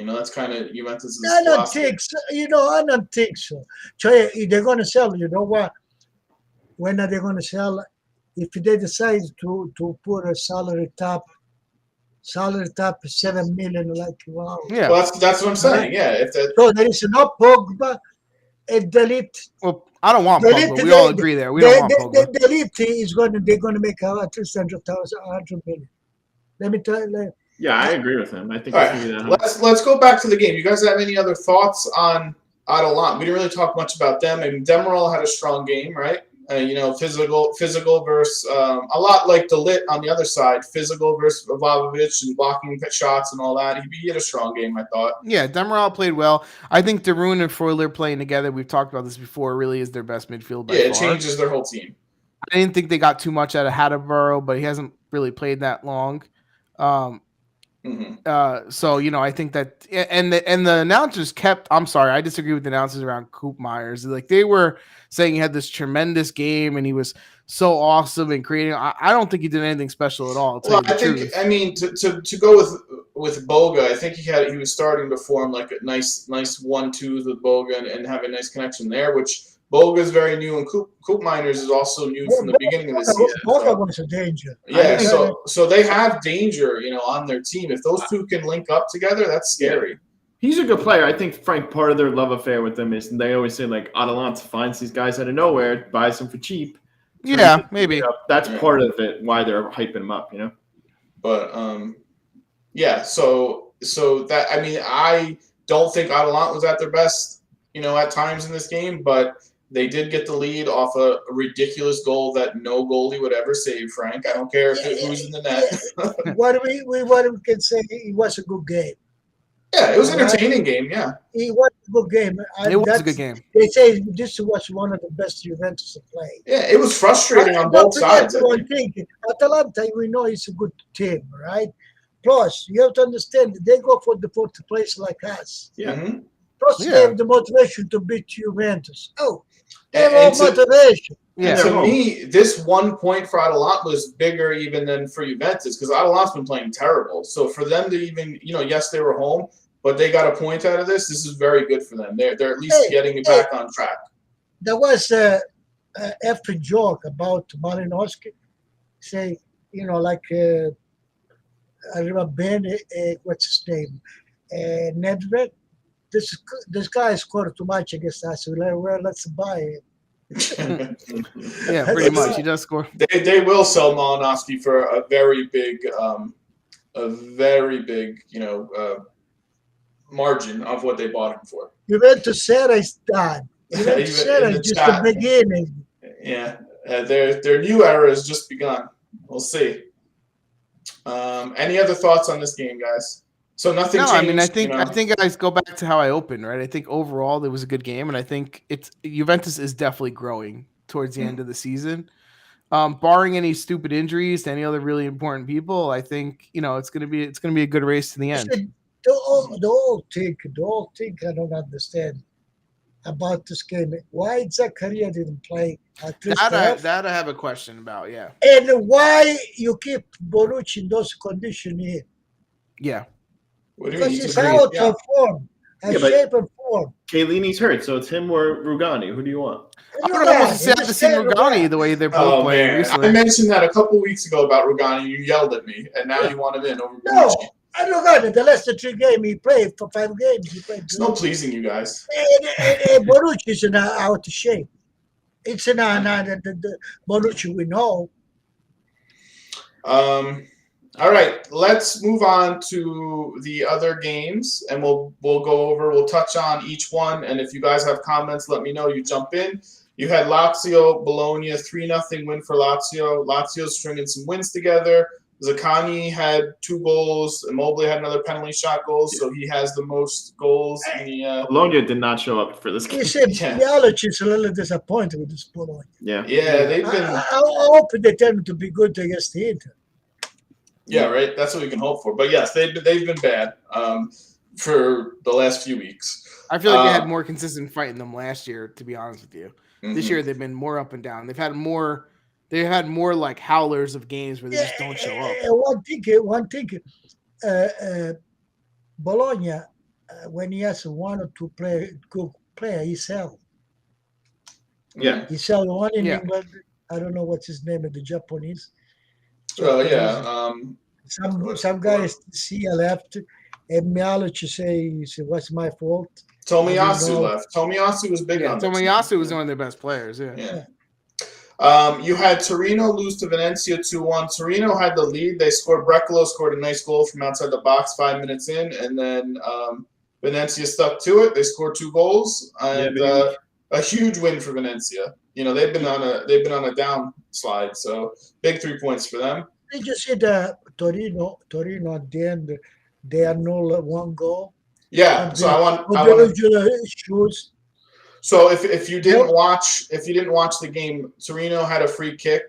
That's kind of Juventus' I don't think so. I don't think so. So they're going to sell. You know what? When are they going to sell? If they decide to put a salary top salary top 7 million. Like wow. Yeah. Well, that's what I'm saying. Yeah, if that. So there is no Pogba and delete. Well, I don't want Delete. Pogba. We all agree there. We don't want Pogba. The delete is they're going to make at least 100 million. Let me tell you. Yeah, I agree with him. I think All it's going to be right, that high. let's go back to the game. You guys have any other thoughts on Atalanta? We didn't really talk much about them. I mean, Demiral had a strong game, right? Physical versus a lot like De Ligt on the other side. Physical versus Vlahovic and blocking shots and all that. He had a strong game, I thought. Yeah, Demiral played well. I think Darun and Freuler playing together, we've talked about this before, really is their best midfield by far. It changes their whole team. I didn't think they got too much out of Hatterborough, but he hasn't really played that long. So, I think that and the announcers kept. I'm sorry, I disagree with the announcers around Coop Myers. Like they were saying he had this tremendous game and he was so awesome and creating. I don't think he did anything special at all. Well, I mean, to go with Boga, I think he was starting to form like a nice 1-2 with Boga and have a nice connection there, which. Boga is very new, and Coop Miners is also new from the beginning of the season. Boga was a danger. Yeah, so they have danger, on their team. If those two can link up together, that's scary. He's a good player. I think, Frank, part of their love affair with them is they always say, like, Atalanta finds these guys out of nowhere, buys them for cheap. Yeah, maybe. That's part of it, why they're hyping them up, But, so that, I mean, I don't think Atalanta was at their best, at times in this game, but they did get the lead off a ridiculous goal that no goalie would ever save, Frank. I don't care if it was in the net. What we can say, it was a good game. Yeah, it was an entertaining game, yeah. It was a good game. It was a good game. They say this was one of the best Juventus to play. Yeah, it was frustrating on both sides. One thing, Atalanta, we know it's a good team, right? Plus, you have to understand, they go for the fourth place like us. Yeah. Mm-hmm. Plus, they have the motivation to beat Juventus. They have all motivation. Yeah. To me, this 1 point for Atalanta was bigger even than for Juventus because Atalanta's been playing terrible. So for them to even, yes, they were home, but they got a point out of this. This is very good for them. They're at least getting it back on track. There was a after joke about Malinowski. Say, I remember Ben, what's his name? Nedved. This guy scored too much against us. Well, let's buy it. Yeah, pretty much. He does score. They will sell Malinowski for a very big, margin of what they bought him for. Juventus Serie is done. Juventus Serie is just the beginning. Yeah, their new era has just begun. We'll see. Any other thoughts on this game, guys? So nothing changed. I mean, I think guys go back to how I opened, right? I think overall it was a good game, and I think Juventus is definitely growing towards the end of the season. Barring any stupid injuries to any other really important people, I think it's gonna be a good race to the end. The whole thing I don't understand about this game. Why Zakaria didn't play at least that I have a question about, yeah. And why you keep Bonucci in those conditions here? Yeah. Because he's out of form, shape and form. Chiellini's hurt, so it's him or Rugani. Who do you want? I don't know if sad to see Rugani the way they're both playing recently. I mentioned that a couple weeks ago about Rugani. You yelled at me, and now you want him in over Bonucci. No, I Rugani. The last 3 games he played for 5 games. He played. It's no pleasing you guys. And Bonucci is out of shape. It's not the Bonucci we know. All right, let's move on to the other games, and we'll touch on each one. And if you guys have comments, let me know. You jump in. You had Lazio, Bologna, 3-0 win for Lazio. Lazio's stringing some wins together. Zaccagni had 2 goals. Immobile had another penalty shot goal, so he has the most goals. Bologna did not show up for this game. He said Bialic is a little disappointed with this Bologna. Yeah, they've been. I hope they turn to be good against the Inter. Yeah, right. That's what we can hope for. But yes, they've been bad for the last few weeks. I feel like they had more consistent fight in them last year. To be honest with you, this year they've been more up and down. They've had more like howlers of games where they just don't show up. One thing, Bologna, when he has 1 or 2 good player, he sell. Yeah, he sell one in England. I don't know what's his name in the Japanese. Some guys see left, and Mialic says, "What's my fault?" Tomiyasu left. Tomiyasu was big on this. Tomiyasu was one of their best players. Yeah. You had Torino lose to Venezia 2-1. Torino had the lead. They scored. Brecalo scored a nice goal from outside the box 5 minutes in, and then Venezia stuck to it. They scored 2 goals, and a huge win for Venezia. They've been on a downslide, so big 3 points for them. Did you see the Torino at the end? They annulled 1 goal. Yeah, so I want. So if you didn't watch the game, Torino had a free kick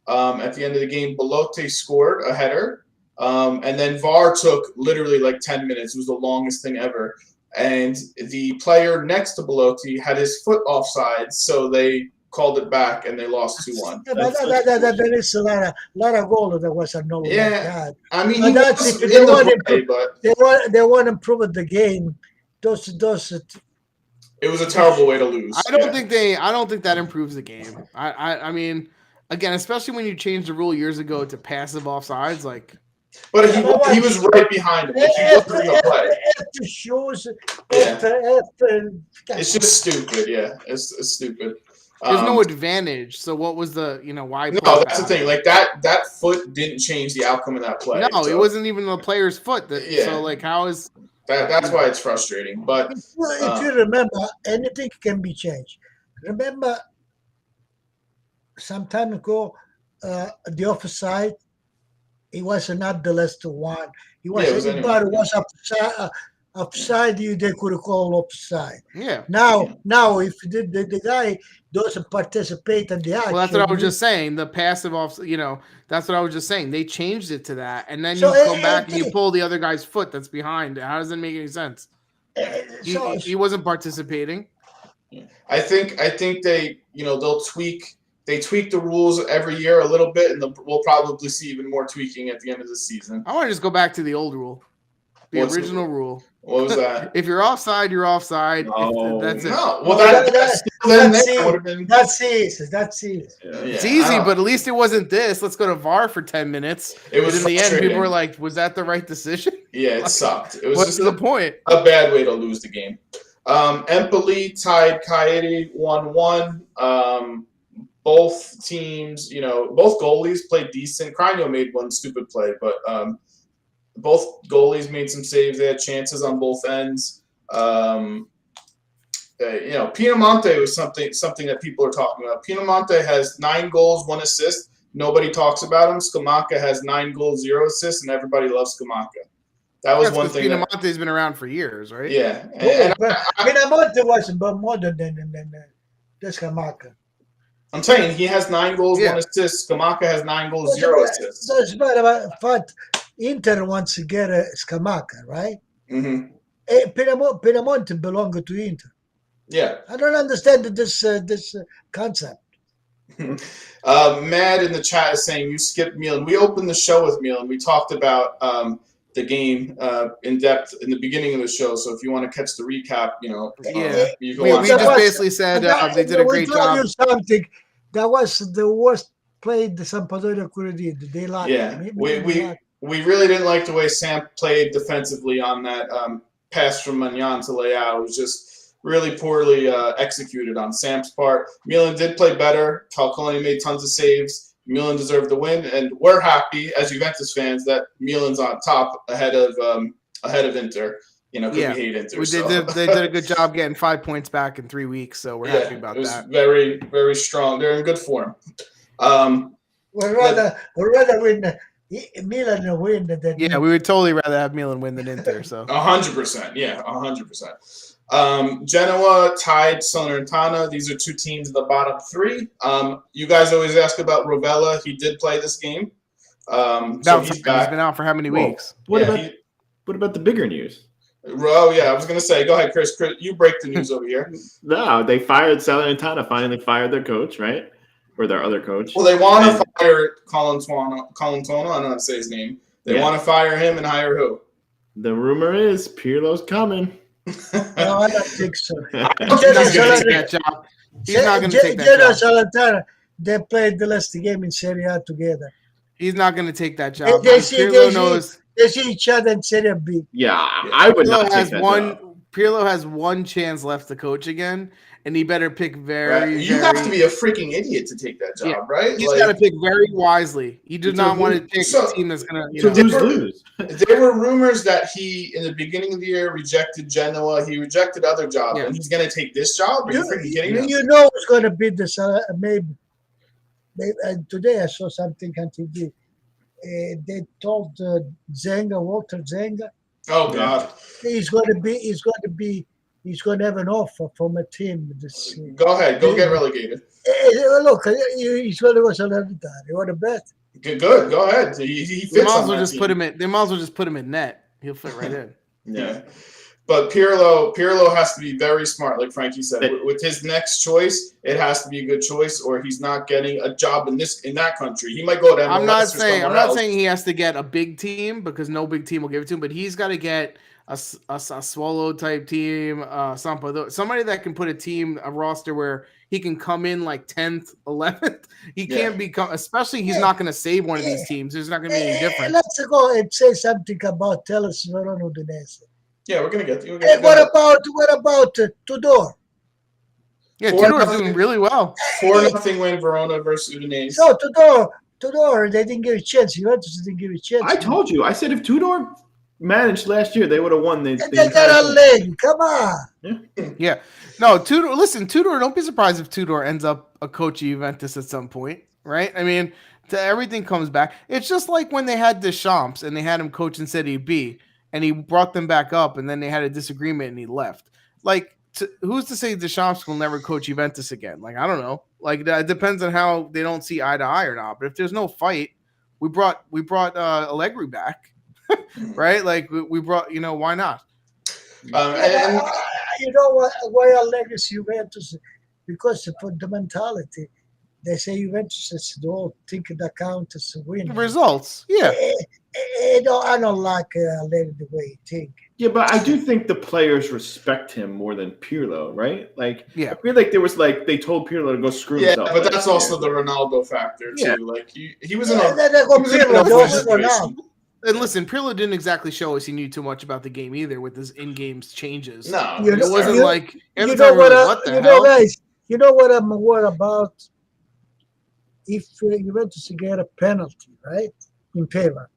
at the end of the game. Belotti scored a header, and then VAR took literally like 10 minutes. It was the longest thing ever. And the player next to Belotti had his foot offside, so they called it back and they lost 2-1. Yeah, but there is a lot of goals that was annulled. Yeah, I mean, that's if they want to improve the game. Those. It was a terrible way to lose. I don't think that improves the game. I mean, again, especially when you changed the rule years ago to passive offsides, like. But he was right behind him. Like, he wasn't going to play. It's just stupid. Yeah, it's stupid. There's no advantage. So what was the why? No, that's the thing. Like that foot didn't change the outcome of that play. No, it wasn't even the player's foot. So like, how is that's why it's frustrating. But if you remember, anything can be changed. Remember, some time ago, the offside. It was not the last one. It was anybody was upside. They could call offside. Yeah. Now, if the guy doesn't participate in the action, well, that's what I was just saying. The passive off. That's what I was just saying. They changed it to that, and then you come back and you pull the other guy's foot that's behind. How does it make any sense? He wasn't participating. I think they they'll tweak. They tweak the rules every year a little bit, and we'll probably see even more tweaking at the end of the season. I want to just go back to the old rule, the original rule. What was that? If you're offside, you're offside. No, that's it. No, well, that's easy. It's easy, but at least it wasn't this. Let's go to VAR for 10 minutes. It was in the end, people were like, "Was that the right decision?" Yeah, it sucked. It was What's the point? A bad way to lose the game. Empoli tied Cagliari 1-1. Both teams, both goalies played decent. Cragno made one stupid play, but both goalies made some saves. They had chances on both ends. Piemonte was something that people are talking about. Piemonte has 9 goals, 1 assist. Nobody talks about him. Scamacca has 9 goals, 0 assists, and everybody loves Scamacca. That was one thing. Piemonte's been around for years, right? Yeah. Piemonte was more than Scamacca. I'm saying he has 9 goals, 1 assist. Scamacca has 9 goals, 0 assists. That's but Inter wants to get a Scamacca, right? Mm-hmm. Piemonte belongs to Inter. Yeah. I don't understand this concept. Mad in the chat is saying you skipped Milan. We opened the show with Milan. We talked about the game in depth in the beginning of the show. So if you want to catch the recap, you can watch. We just basically said they did a great job. You something that was the worst play the Sampdoria could did. They lost. Yeah, we really didn't like the way Samp played defensively on that pass from Magnan to Leao. It was just really poorly executed on Samp's part. Milan did play better. Falcone made tons of saves. Milan deserved the win, and we're happy as Juventus fans that Milan's on top ahead of Inter. Because we hate Inter. They did a good job getting 5 points back in 3 weeks, so we're happy about that. It was very, very strong. They're in good form. We'd rather win Milan win than we would totally rather have Milan win than Inter. So 100%, 100%. Genoa tied Salernitana. These are 2 teams in the bottom 3. You guys always ask about Rovella. He did play this game. So he's back. He's been out for how many weeks? What about the bigger news? Oh, yeah, I was going to say, go ahead, Chris. You break the news over here. No, they fired Salernitana, finally fired their coach, right? Or their other coach. Well, they want to fire Colantuono. I don't know how to say his name. They want to fire him and hire who? The rumor is Pirlo's coming. No, I don't think so. He's not going to take that job. He's not going to take that job. Salernitana, they played the last game in Serie A together. He's not going to take that job. They see each other in Serie B. Yeah, I would not take that job. Pirlo has one chance left to coach again, and he better pick You have to be a freaking idiot to take that job, right? He's got to pick very wisely. He did not want to pick a team that's going to lose. There were rumors that he, in the beginning of the year, rejected Genoa. He rejected other jobs, and he's going to take this job? Are you freaking kidding me? You know who's going to be this? Maybe today I saw something on TV. They told Walter Zenga. Oh God! He's going to have an offer from a team. Go ahead, go get relegated. Look, he's going to go Salernitana. You want to bet? Good. Go ahead. He fits. They might as well just put him in net. He'll fit right in. Yeah. But Pirlo has to be very smart, like Frankie said. With his next choice, it has to be a good choice, or he's not getting a job in that country. He might go to MLS. I'm not saying he has to get a big team, because no big team will give it to him. But he's got to get a Swallow type team, somebody that can put a roster where he can come in like 10th, 11th. He can't become, especially he's not going to save one of these teams. There's not going to be any difference. Let's go and say something about Hellas Verona Udinese. Yeah, we're gonna get. What about Tudor? Yeah, Tudor's doing really well. 4-0 win Verona versus Udinese. No, Tudor, they didn't give a chance. Juventus didn't give a chance. I told you. I said if Tudor managed last year, they would have won. They got a leg. Come on. Yeah. No, Tudor. Listen, Tudor. Don't be surprised if Tudor ends up a coach of Juventus at some point, right? I mean, everything comes back. It's just like when they had Deschamps and they had him coach in Serie B. And he brought them back up, and then they had a disagreement, and he left. Like, who's to say Deschamps will never coach Juventus again? Like, I don't know. Like, that depends on how they don't see eye to eye or not. But if there's no fight, we brought Allegri back, right? Like, we brought, why not? And you know what? Why Allegri's Juventus? Because for the mentality. They say Juventus don't think that count as a win. Results, yeah. I don't like Allegri the way he think. Yeah, but I do think the players respect him more than Pirlo, right? Like, yeah. I feel like there was they told Pirlo to go screw himself. Yeah, but that's also the Ronaldo factor too. Yeah. Like he was in a. And listen, Pirlo didn't exactly show us he knew too much about the game either with his in-game changes. No, it wasn't like every time what the hell? Guys, you know what I'm worried about? If Juventus get a penalty, right, in favor,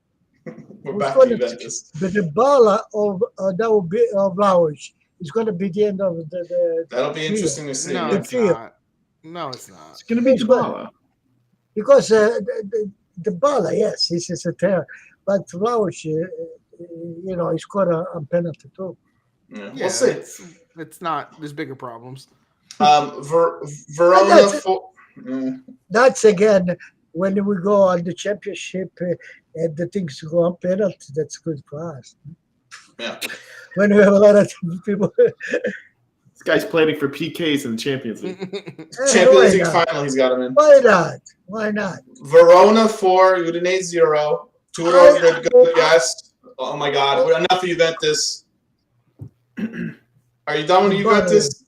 we're back to Juventus. But the ball that will be of Vlahovic is going to be the end of the That'll be interesting to see. No, it's not. No, it's not. It's going to be Dybala. Because the ball, yes, it's a terror. But Vlahovic, he scored a penalty too. Yeah, we'll see. It's not. There's bigger problems. Verona. That's again when we go on the championship and the things go on penalty. That's good for us. Yeah. When we have a lot of people. This guy's planning for PKs in the Champions League. Champions League final, he's got him in. Why not? Verona 4, Udinese 0. Tudor did good. Yes. Oh my God. Enough of Juventus. Are you done with Juventus?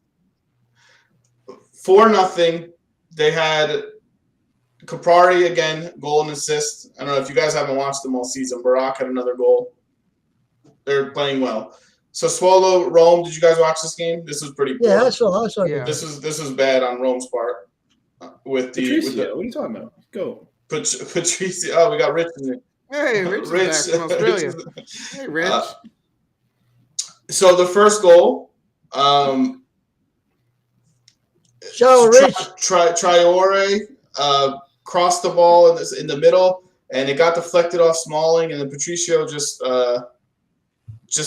4-0. They had Caprari again, goal and assist. I don't know if you guys haven't watched them all season. Barak had another goal. They're playing well. Sassuolo, Rome. Did you guys watch this game? This was pretty poor. Yeah, I saw. Yeah. This was bad on Rome's part. What are you talking about? Go. Patricio. Oh, we got Rich in there. Hey, Rich is back from Australia. Hey, Rich. So the first goal. Traore crossed the ball in the middle, and it got deflected off Smalling, and then Patricio just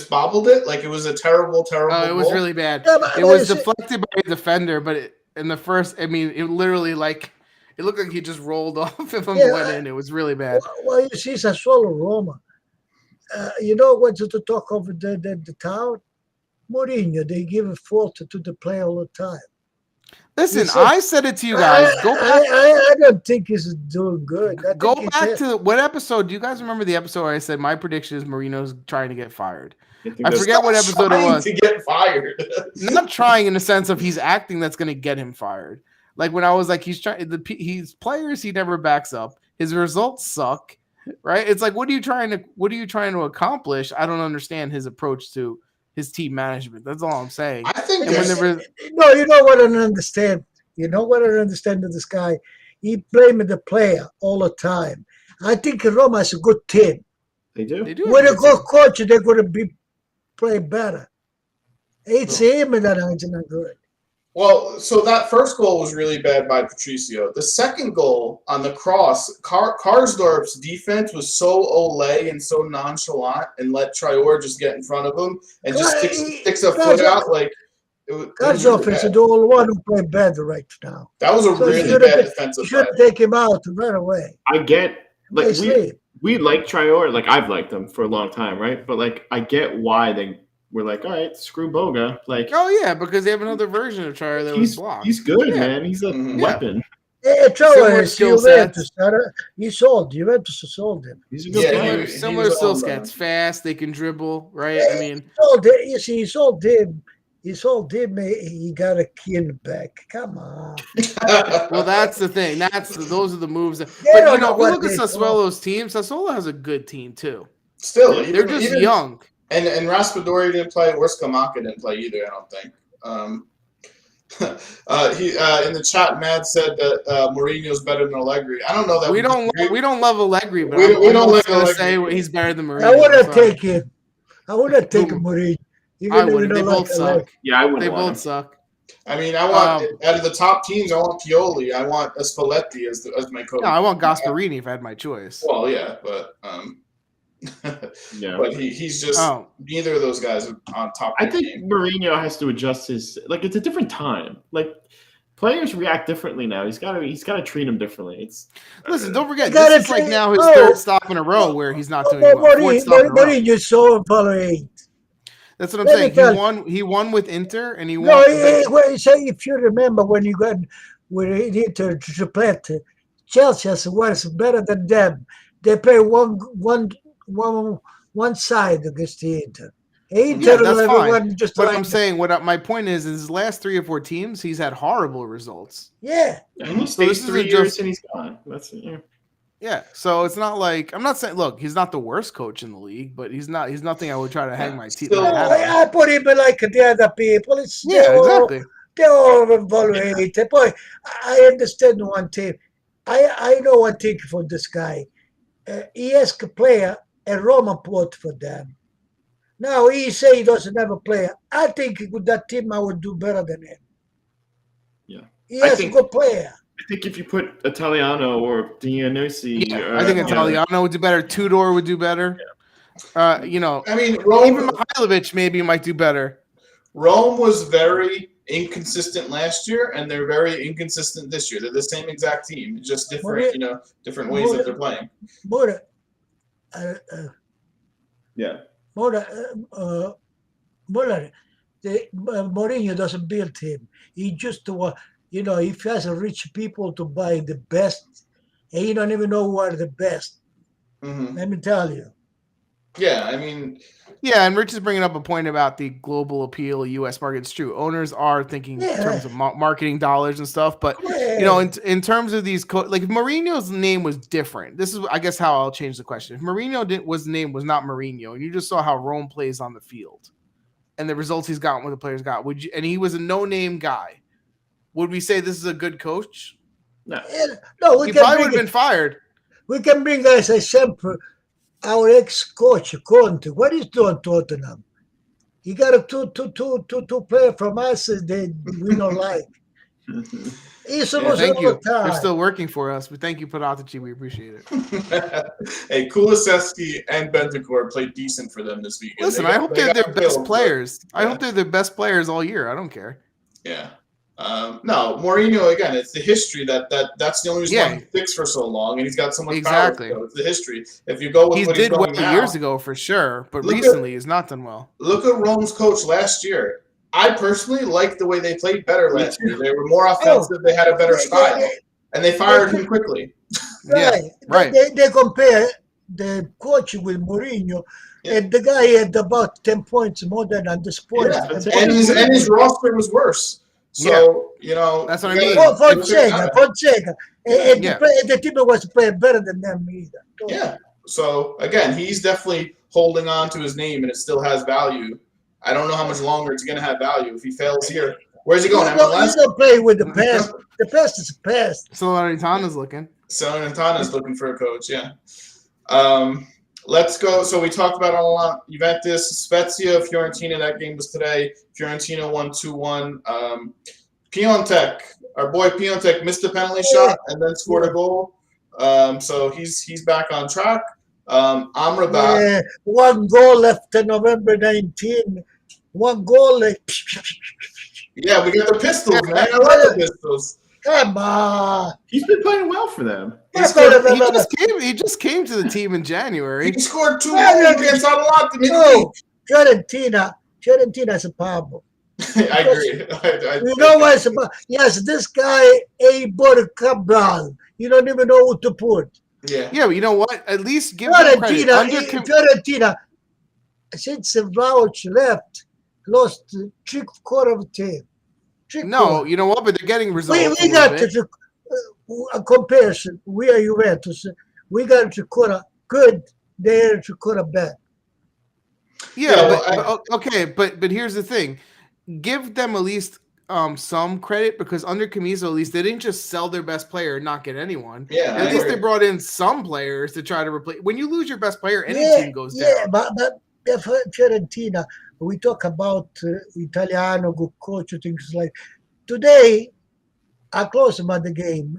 bobbled it. Like it was a terrible goal. It was really bad. Yeah, it was deflected by a defender, but in the first, it literally it looked like he just rolled off of him and went in. It was really bad. Well, you see, Sassuolo Roma. You know what to talk of the town? Mourinho, they give a fault to the player all the time. Listen, I said it to you guys. Go back. I don't think he's doing good. Go back to what episode? Do you guys remember the episode where I said my prediction is Marino's trying to get fired? I forget what episode it was. To get fired. Not trying in the sense of he's acting that's going to get him fired. Like when I was like, he's trying. He's players he never backs up. His results suck. right? It's like, what are you trying to accomplish? I don't understand his approach to his team management. That's all I'm saying. I think And no, you know what I don't understand. You know what I don't understand of this guy. He blamed the player all the time. I think Roma is a good team. They do. With a good coach, they're going to be play better. It's him that is not good. Well, so that first goal was really bad by Patricio. The second goal on the cross, Karsdorp's defense was so ole and so nonchalant and let Traore just get in front of him and just sticks a foot out like. Karsdorp is the only one who played better right now. That was a really bad defensive play. You should take him out right away. I get we like Traore, like I've liked him for a long time, right? But like I get why they were like, all right, screw Boga. Like, oh yeah, because they have another version of Traore that was blocked. He's good, man. He's a weapon. Traore is Juventus. He sold. Juventus sold him. He's a good player. Similar skill sets, fast. They can dribble, right? I mean, he sold him. He sold him. He got a kid back. Come on. Well, that's the thing. Those are the moves. But if you look at Sassuolo's team, Sassuolo has a good team too. Still, they're just young. And Raspadori didn't play. Worse, Kamaka didn't play either. I don't think. He in the chat, Mad said that Mourinho's better than Allegri. I don't know that we don't love Allegri, but we don't like going to Allegri. say he's better than Mourinho. I wouldn't take him. I wouldn't take Mourinho. I wouldn't. They both suck. Yeah, I wouldn't. They both suck. I mean, I want out of the top teams, I want Pioli. I want Spalletti as my coach. No, I want Gasparini if I had my choice. Well, yeah, but but he's just neither of those guys are on top. I think Mourinho has to adjust his it's a different time. Like players react differently now. He's got to treat them differently. Listen, don't forget this is like now his third stop in a row where he's not doing well. Mourinho so following. That's what I'm saying. He won with Inter, and he won. No, if you remember when you got with Inter to play, Chelsea was better than them. They play one side against the Inter. That's fine. But I'm saying my point is his last 3 or 4 teams, he's had horrible results. Yeah. And he stays 3 years and he's gone. That's Yeah, so it's not like I'm not saying. Look, he's not the worst coach in the league, but he's nothing I would try to hang my teeth. I put him like the other people. Exactly. They're all evaluated. Boy, I understand one thing. I know one thing for this guy. He asked a player, and Roma put for them. Now he say he doesn't have a player. I think with that team, I would do better than him. Yeah, he has a good player. I think if you put Italiano or Dianucci, I think Italiano would do better. Tudor would do better. I mean, Rome, even Mihailovic maybe might do better. Rome was very inconsistent last year, and they're very inconsistent this year. They're the same exact team, just different, different ways that they're playing. Mourinho doesn't build him. He just he has rich people to buy the best, and you don't even know who are the best. Mm-hmm. Let me tell you. Yeah, I mean. Yeah, and Rich is bringing up a point about the global appeal U.S. market. It's true. Owners are thinking in terms of marketing dollars and stuff, but in terms of these, like if Mourinho's name was different, this is, I guess, how I'll change the question. If Mourinho's name was not Mourinho, and you just saw how Rome plays on the field, and the results he's gotten, what the players got, and he was a no-name guy, would we say this is a good coach? No. No, he probably would have been fired. We can bring, as I said, our ex-coach, Conte. What is doing Tottenham? He got a two player from us that we don't like. He's supposed thank you. Time. They're still working for us, but thank you, Podatici. We appreciate it. Hey, Kulusevski and Bentancur played decent for them this weekend. Listen, I hope they're their best players. I hope they're their best players all year. I don't care. Yeah. No, Mourinho, again, it's the history that's the only reason why he sticks for so long, and he's got so much power. So it's the history. If you go with what he's doing now, years ago for sure, but recently he's not done well. Look at Rome's coach last year. I personally liked the way they played better last year. They were more offensive. They had a better style, and they fired him quickly. Right. They compare the coach with Mourinho, and the guy had about 10 points more than on the sport. Yeah. And his roster was worse. So, that's what I mean. Fonseca. And the team was playing better than them either. Yeah. So again, he's definitely holding on to his name, and it still has value. I don't know how much longer it's going to have value if he fails here. Where's he going? You don't play with the past. The past is past. Salernitana's looking. Salernitana's looking for a coach, yeah. Let's go. So we talked about a lot. Juventus, Spezia, Fiorentina. That game was today. Fiorentina won 2-1. Piontek, our boy Piontek, missed a penalty shot and then scored a goal. So he's back on track. Amrabat. Yeah, 1 goal after November 19. 1 goal. Yeah, we got the Pistols, man. I love the Pistols. Come on. He's been playing well for them. He just came to the team in January. He scored 2 goals against Atalanta midweek. Fiorentina is a problem. I agree. You know what's about? Yes, this guy able Cabral. You don't even know who to put. Yeah. Yeah, but you know what? At least give them credit. Fiorentina, since Vlahovic left, lost 3/4 of the team. No, you know what? But they're getting results. We got a comparison. We are Juventus. We got Tricora good. They're Tricora bad. Yeah, but here's the thing. Give them at least some credit, because under Camiso, at least they didn't just sell their best player and not get anyone. Yeah, at least they brought in some players to try to replace. When you lose your best player, any team goes down. Yeah, but Fiorentina, we talk about Italiano, good coach, things like today. I closed about the game.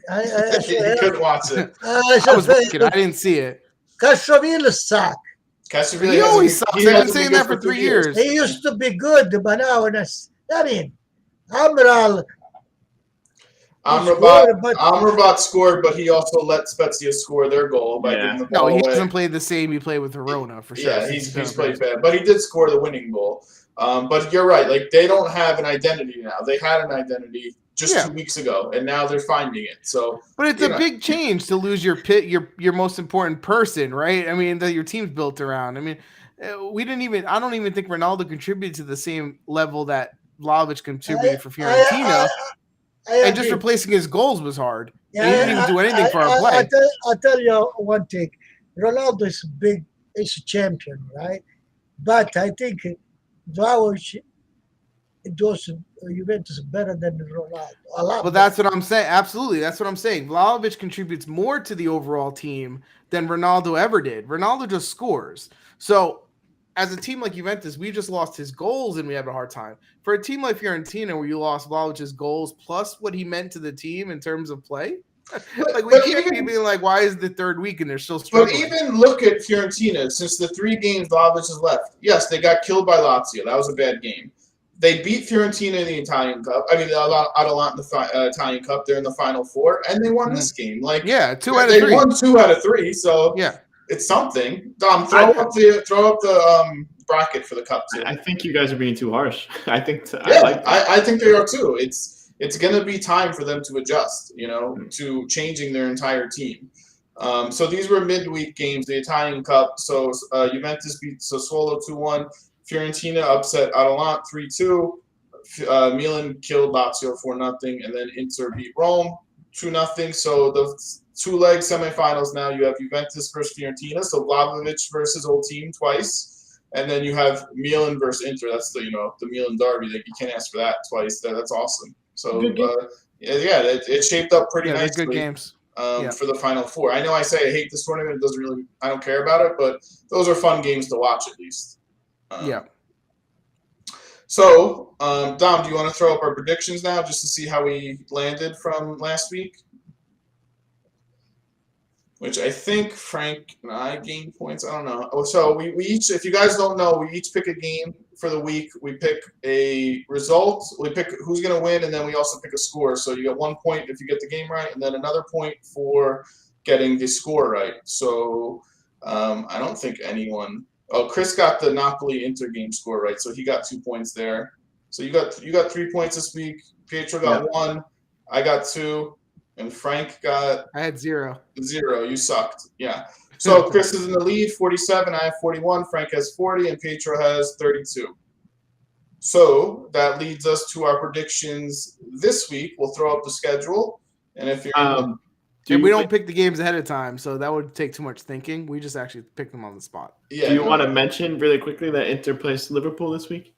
You couldn't watch it. I was working. I didn't see it. Castroville suck. He always sucks. I've been saying that for 3 years. He used to be good, but now Amrabat scored, but he also let Spezia score their goal by giving the ball away. He hasn't played the same he played with Verona for sure. Yeah, he's played bad, but he did score the winning goal. But you're right; like they don't have an identity now. They had an identity just 2 weeks ago, and now they're finding it. So, but it's a big change to lose your most important person, right? I mean, that your team's built around. I mean, I don't even think Ronaldo contributed to the same level that Vlahovic contributed for Fiorentina. And just replacing his goals was hard. He didn't even do anything for our play. I'll tell you one thing. Ronaldo is big. He's a champion, right? But I think Vlahovic does Juventus better than Ronaldo. A lot. Well, that's what I'm saying. Absolutely. That's what I'm saying. Vlahovic contributes more to the overall team than Ronaldo ever did. Ronaldo just scores. So, as a team like Juventus, we just lost his goals and we have a hard time. For a team like Fiorentina, where you lost Vlahovic's goals plus what he meant to the team in terms of play, we can't be being like, why is the third week and they're still struggling? But even look at Fiorentina. Since the 3 games Vlahovic has left, yes, they got killed by Lazio. That was a bad game. They beat Fiorentina in the Italian Cup. I mean, Atalanta in the Italian Cup. They're in the Final Four, and they won this game. 2 out of 3. They won 2 out of 3. So it's something. Dom, throw up the bracket for the cup too. I think you guys are being too harsh. I think I think they are too. It's going to be time for them to adjust, to changing their entire team. So these were midweek games, the Italian Cup. So Juventus beat Sassuolo 2-1. Fiorentina upset Atalanta 3-2. Milan killed Lazio 4-0, and then Inter beat Rome 2-0. So the 2-leg semifinals now, you have Juventus versus Fiorentina, so Vlahovic versus old team twice, and then you have Milan versus Inter. That's the Milan derby. Like, you can't ask for that twice. That's awesome. So it shaped up pretty nicely. Good games. For the Final Four. I know I say I hate this tournament. I don't care about it, but those are fun games to watch at least. So, Dom, do you want to throw up our predictions now just to see how we landed from last week? Which I think Frank and I gained points. I don't know. So we each, if you guys don't know, we each pick a game for the week. We pick a result. We pick who's going to win, and then we also pick a score. So you get 1 point if you get the game right, and then another point for getting the score right. So I don't think anyone. Oh, Chris got the Napoli Inter game score right, so he got 2 points there. So you got 3 points this week. Pietro got 1. I got 2. And Frank got... I had 0. 0. You sucked. Yeah. So Chris is in the lead, 47. I have 41. Frank has 40. And Pietro has 32. So that leads us to our predictions this week. We'll throw up the schedule. And if you're... And we don't pick the games ahead of time, so that would take too much thinking. We just actually pick them on the spot. Yeah, do you want to mention really quickly that Inter plays Liverpool this week?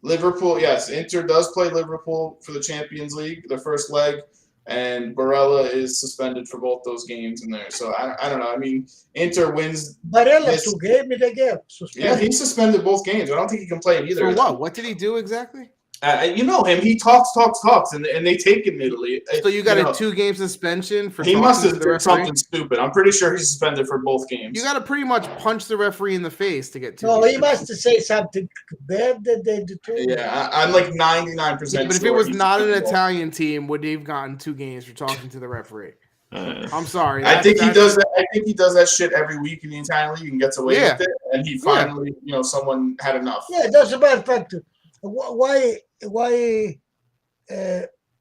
Liverpool, yes. Inter does play Liverpool for the Champions League, the first leg, and Barella is suspended for both those games in there. So I don't know. I mean, Inter wins. Barella two games in the game. Yeah, he suspended both games. I don't think he can play in either. For what? What did he do exactly? You know him. He talks, and they take it in Italy. So you got a 2-game suspension for. He must have done something stupid. I'm pretty sure he's suspended for both games. You got to pretty much punch the referee in the face to get 2. No, he must say something bad that they do. Yeah, I'm like 99%. But if it was not an Italian team, would he have gotten 2 games for talking to the referee? I'm sorry. I think he does that. I think he does that shit every week in the Italian league and gets away with it. And he finally, someone had enough. Yeah, that's a bad factor. Why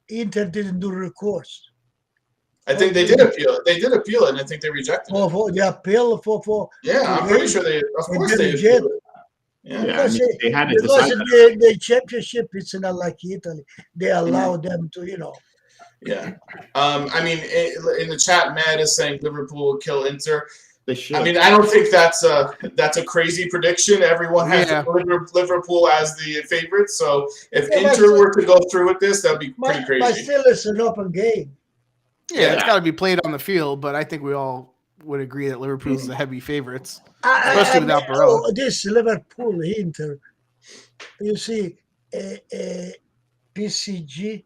Inter didn't do recourse? I think they did appeal. They did appeal it, and I think they rejected it. For the appeal for. Yeah, I'm pretty sure they. Of course they appealed it. Yeah, because they had to because decide the championship is not like Italy. They allow them to, Yeah. I mean, in the chat, Matt is saying Liverpool will kill Inter. They should. I mean, I don't think that's a crazy prediction. Everyone has Liverpool as the favorite. So if Inter were to go through with this, that'd be pretty crazy. But still, it's an open game. Yeah, it's got to be played on the field, but I think we all would agree that Liverpool's the heavy favorites, especially without Barella. This Liverpool Inter, you see, PCG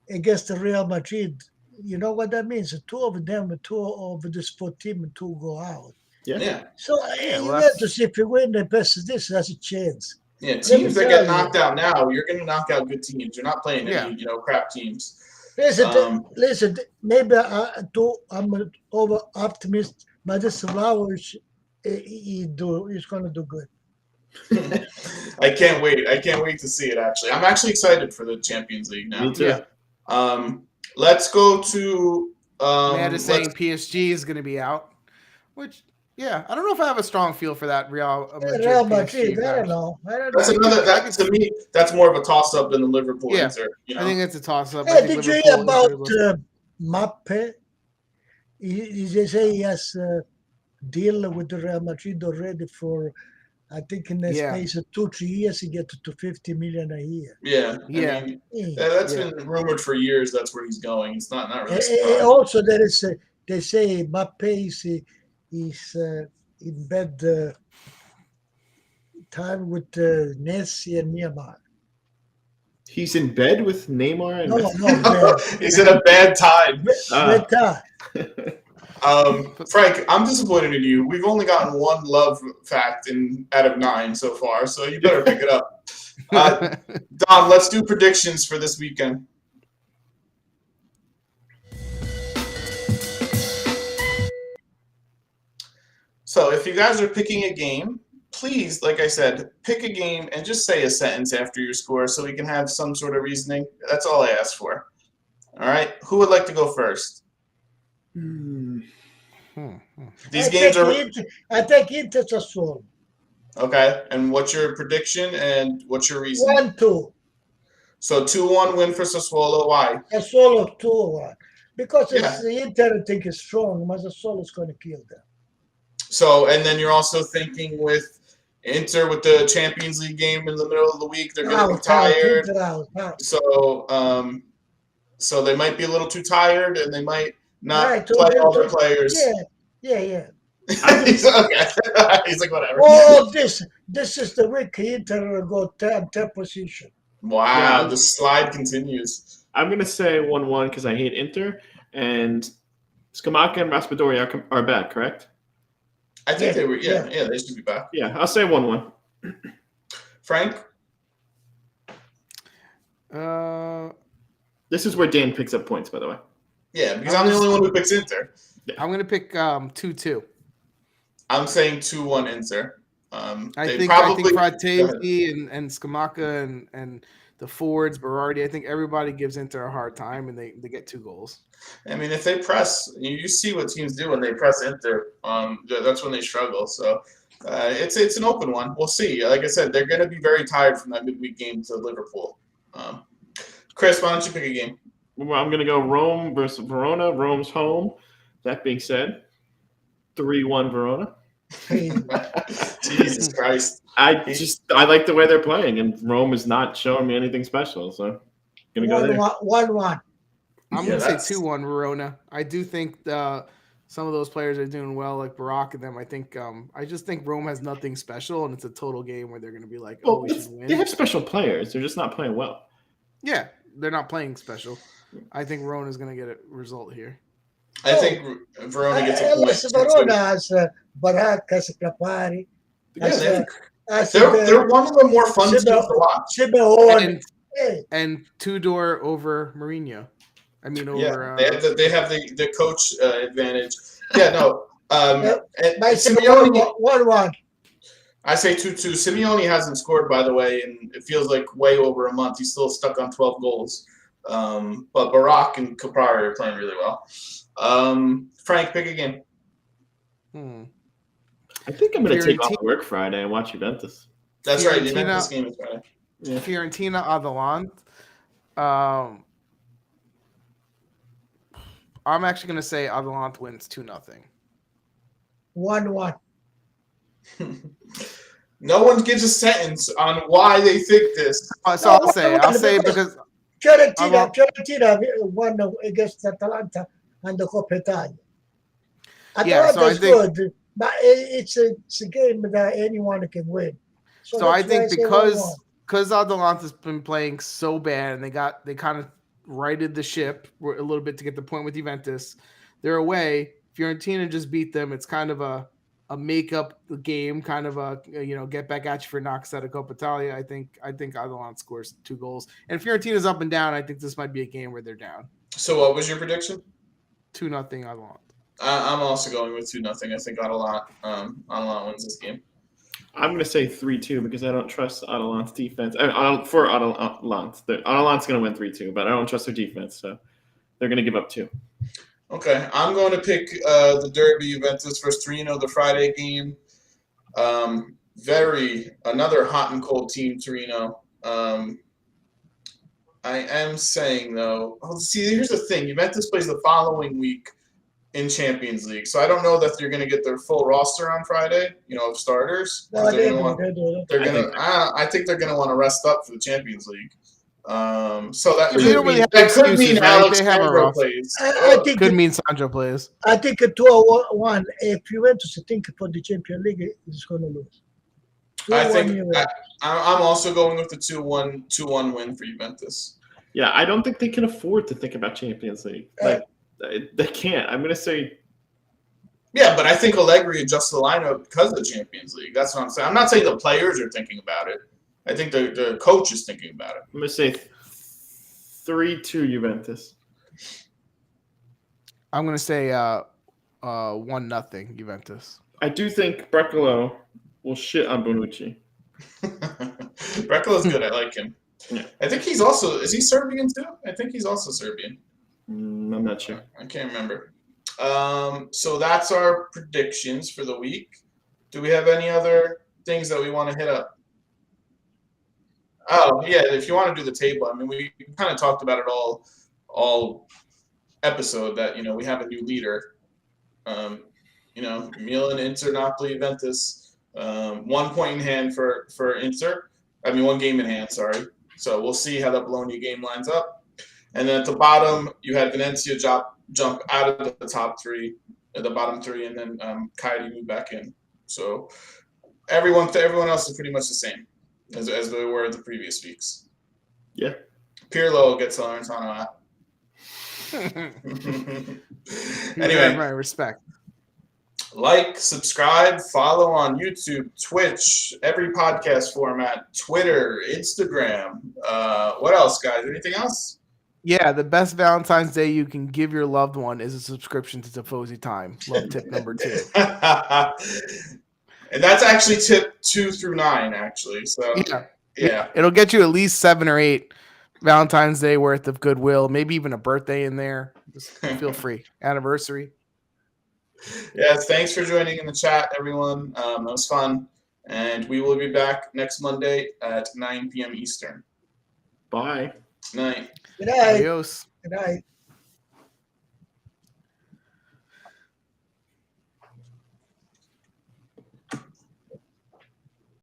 against the Real Madrid. You know what that means? 2 of this 4 team, 2 go out. Yeah. So you have to see if you win the best. This has a chance. Yeah, teams that get knocked out now, you're going to knock out good teams. You're not playing any crap teams. Listen. Maybe I'm an over optimist, but this Vlahovic, he's going to do good. I can't wait. I can't wait to see it. Actually, I'm actually excited for the Champions League now. Me too. Yeah. Let's go to. Matt is saying PSG is going to be out, which. Yeah, I don't know if I have a strong feel for that Real Madrid. I don't know. That's another. That to me, that's more of a toss-up than the Liverpool Inter. I think it's a toss-up. Hey, did you hear about Mappe? They say he has a deal with the Real Madrid already for, I think, in the space of 2-3 years, he gets to 50 million a year. Yeah. I mean, that's been rumored for years. That's where he's going. It's not really. Also, there is they say Mappe is in bed time with Messi and Neymar. He's in bed with Neymar and No, he's in a bad time. Bad time. Frank, I'm disappointed in you. We've only gotten 1 love fact out of 9 so far, so you better pick it up. Don, let's do predictions for this weekend. So if you guys are picking a game, please, like I said, pick a game and just say a sentence after your score so we can have some sort of reasoning. That's all I ask for. All right? Who would like to go first? These games are... I think Inter Sassuolo. Okay. And what's your prediction and what's your reason? 1-2. So 2-1 win for Sassuolo. Why? Sassuolo 2-1. Because the Inter, I think, is strong, but Sassuolo is going to kill them. So, and then you're also thinking with Inter with the Champions League game in the middle of the week, they're going to be tired. So they might be a little too tired, and they might not play all their players. Yeah. He's okay. He's like, whatever. Oh, this is the week Inter go 10th position. Wow, the slide continues. I'm going to say 1-1 because I hate Inter, and Scamacca and Raspadori are back, correct? I think they were, they should be back. Yeah, I'll say 1-1. Frank? This is where Dan picks up points, by the way. Yeah, because I'm the only one who picks Inter. I'm going to pick 2-2. I'm saying 2-1 Inter. I think Fratesi and Scamacca and the forwards, Berardi, I think everybody gives Inter a hard time, and they get 2 goals. I mean, if they press, you see what teams do when they press Inter. That's when they struggle. So it's an open one. We'll see. Like I said, they're going to be very tired from that midweek game to Liverpool. Chris, why don't you pick a game? Well, I'm going to go Rome versus Verona. Rome's home. That being said, 3-1 Verona. Jesus Christ. I like the way they're playing, and Rome is not showing me anything special, so I'm going to go there. 1-1. I'm going to say 2-1 Verona. I do think some of those players are doing well, like Barak and them. I just think Rome has nothing special, and it's a total game where they're going to be like, we should win. They have special players. They're just not playing well. Yeah, they're not playing special. I think Verona is going to get a result here. I think Verona gets a point. Verona has Barak, has Clapari. They're one of the more fun teams to watch. Simeone. And Tudor over Mourinho. They have the coach advantage. Yeah, no. Simeone 1-1. I say 2-2. Simeone hasn't scored, by the way, and it feels like way over a month. He's still stuck on 12 goals. But Barak and Caprari are playing really well. Frank, pick a game. I think I'm going to take off work Friday and watch Juventus. That's right. Juventus game is Friday. Yeah. Fiorentina Atalanta. I'm actually going to say Atalanta wins 2-0. 1-1. No one gives a sentence on why they think this. So I'll say because Fiorentina won against Atalanta and the Coppa Italia. Atalanta is good, but it's a game that anyone can win. So I think because Atalanta's been playing so bad and they kind of righted the ship a little bit to get the point with Juventus. They're away. Fiorentina just beat them. It's kind of a make-up game, kind of a get back at you for knocks out of Coppa Italia. I think Atalanta scores 2 goals. And Fiorentina's up and down. I think this might be a game where they're down. So what was your prediction? 2-0 Atalanta. I'm also going with 2-0. I think Atalanta wins this game. I'm going to say 3-2 because I don't trust Atalanta's defense. For Atalanta, Atalanta's going to win 3-2, but I don't trust their defense, so they're going to give up 2. Okay, I'm going to pick the Derby Juventus versus Torino, the Friday game. Another hot and cold team, Torino. I am saying, though, here's the thing. Juventus plays the following week in Champions League. So I don't know that they're going to get their full roster on Friday, of starters. No, I think they're going to want to rest up for the Champions League. So that could mean Alex Sandro plays. Could mean Sandro plays. I think 2-1. If Juventus think for the Champions League, is going to lose. I'm also going with the 2-1 win for Juventus. Yeah, I don't think they can afford to think about Champions League. They can't. I'm going to say. Yeah, but I think Allegri adjusts the lineup because of the Champions League. That's what I'm saying. I'm not saying the players are thinking about it. I think the coach is thinking about it. I'm going to say 3-2 Juventus. I'm going to say 1-0 Juventus. I do think Brecalo will shit on Bonucci. Brecalo's good. I like him. Yeah. I think he's also – is he Serbian too? I think he's also Serbian. I'm not sure. I can't remember. So that's our predictions for the week. Do we have any other things that we want to hit up? Oh, yeah, if you want to do the table, we kind of talked about it all episode that, we have a new leader. Milan, Inter, Napoli, Juventus. 1 point in hand for Inter. 1 game in hand, sorry. So we'll see how the Bologna game lines up. And then at the bottom, you had Venezia jump out of the top 3, the bottom 3, and then Coyote move back in. So everyone else is pretty much the same as they were the previous weeks. Yeah. Pirlo gets Salernitano out. Anyway, my respect. Like, subscribe, follow on YouTube, Twitch, every podcast format, Twitter, Instagram. What else, guys? Anything else? Yeah, the best Valentine's Day you can give your loved one is a subscription to Tifosi Time. Love tip number 2. And that's actually tip 2 through 9, actually. So yeah. It'll get you at least 7 or 8 Valentine's Day worth of goodwill, maybe even a birthday in there. Just feel free. Anniversary. Yes, thanks for joining in the chat, everyone. That was fun. And we will be back next Monday at 9 p.m. Eastern. Bye. Night. Good night. Adios. Good night.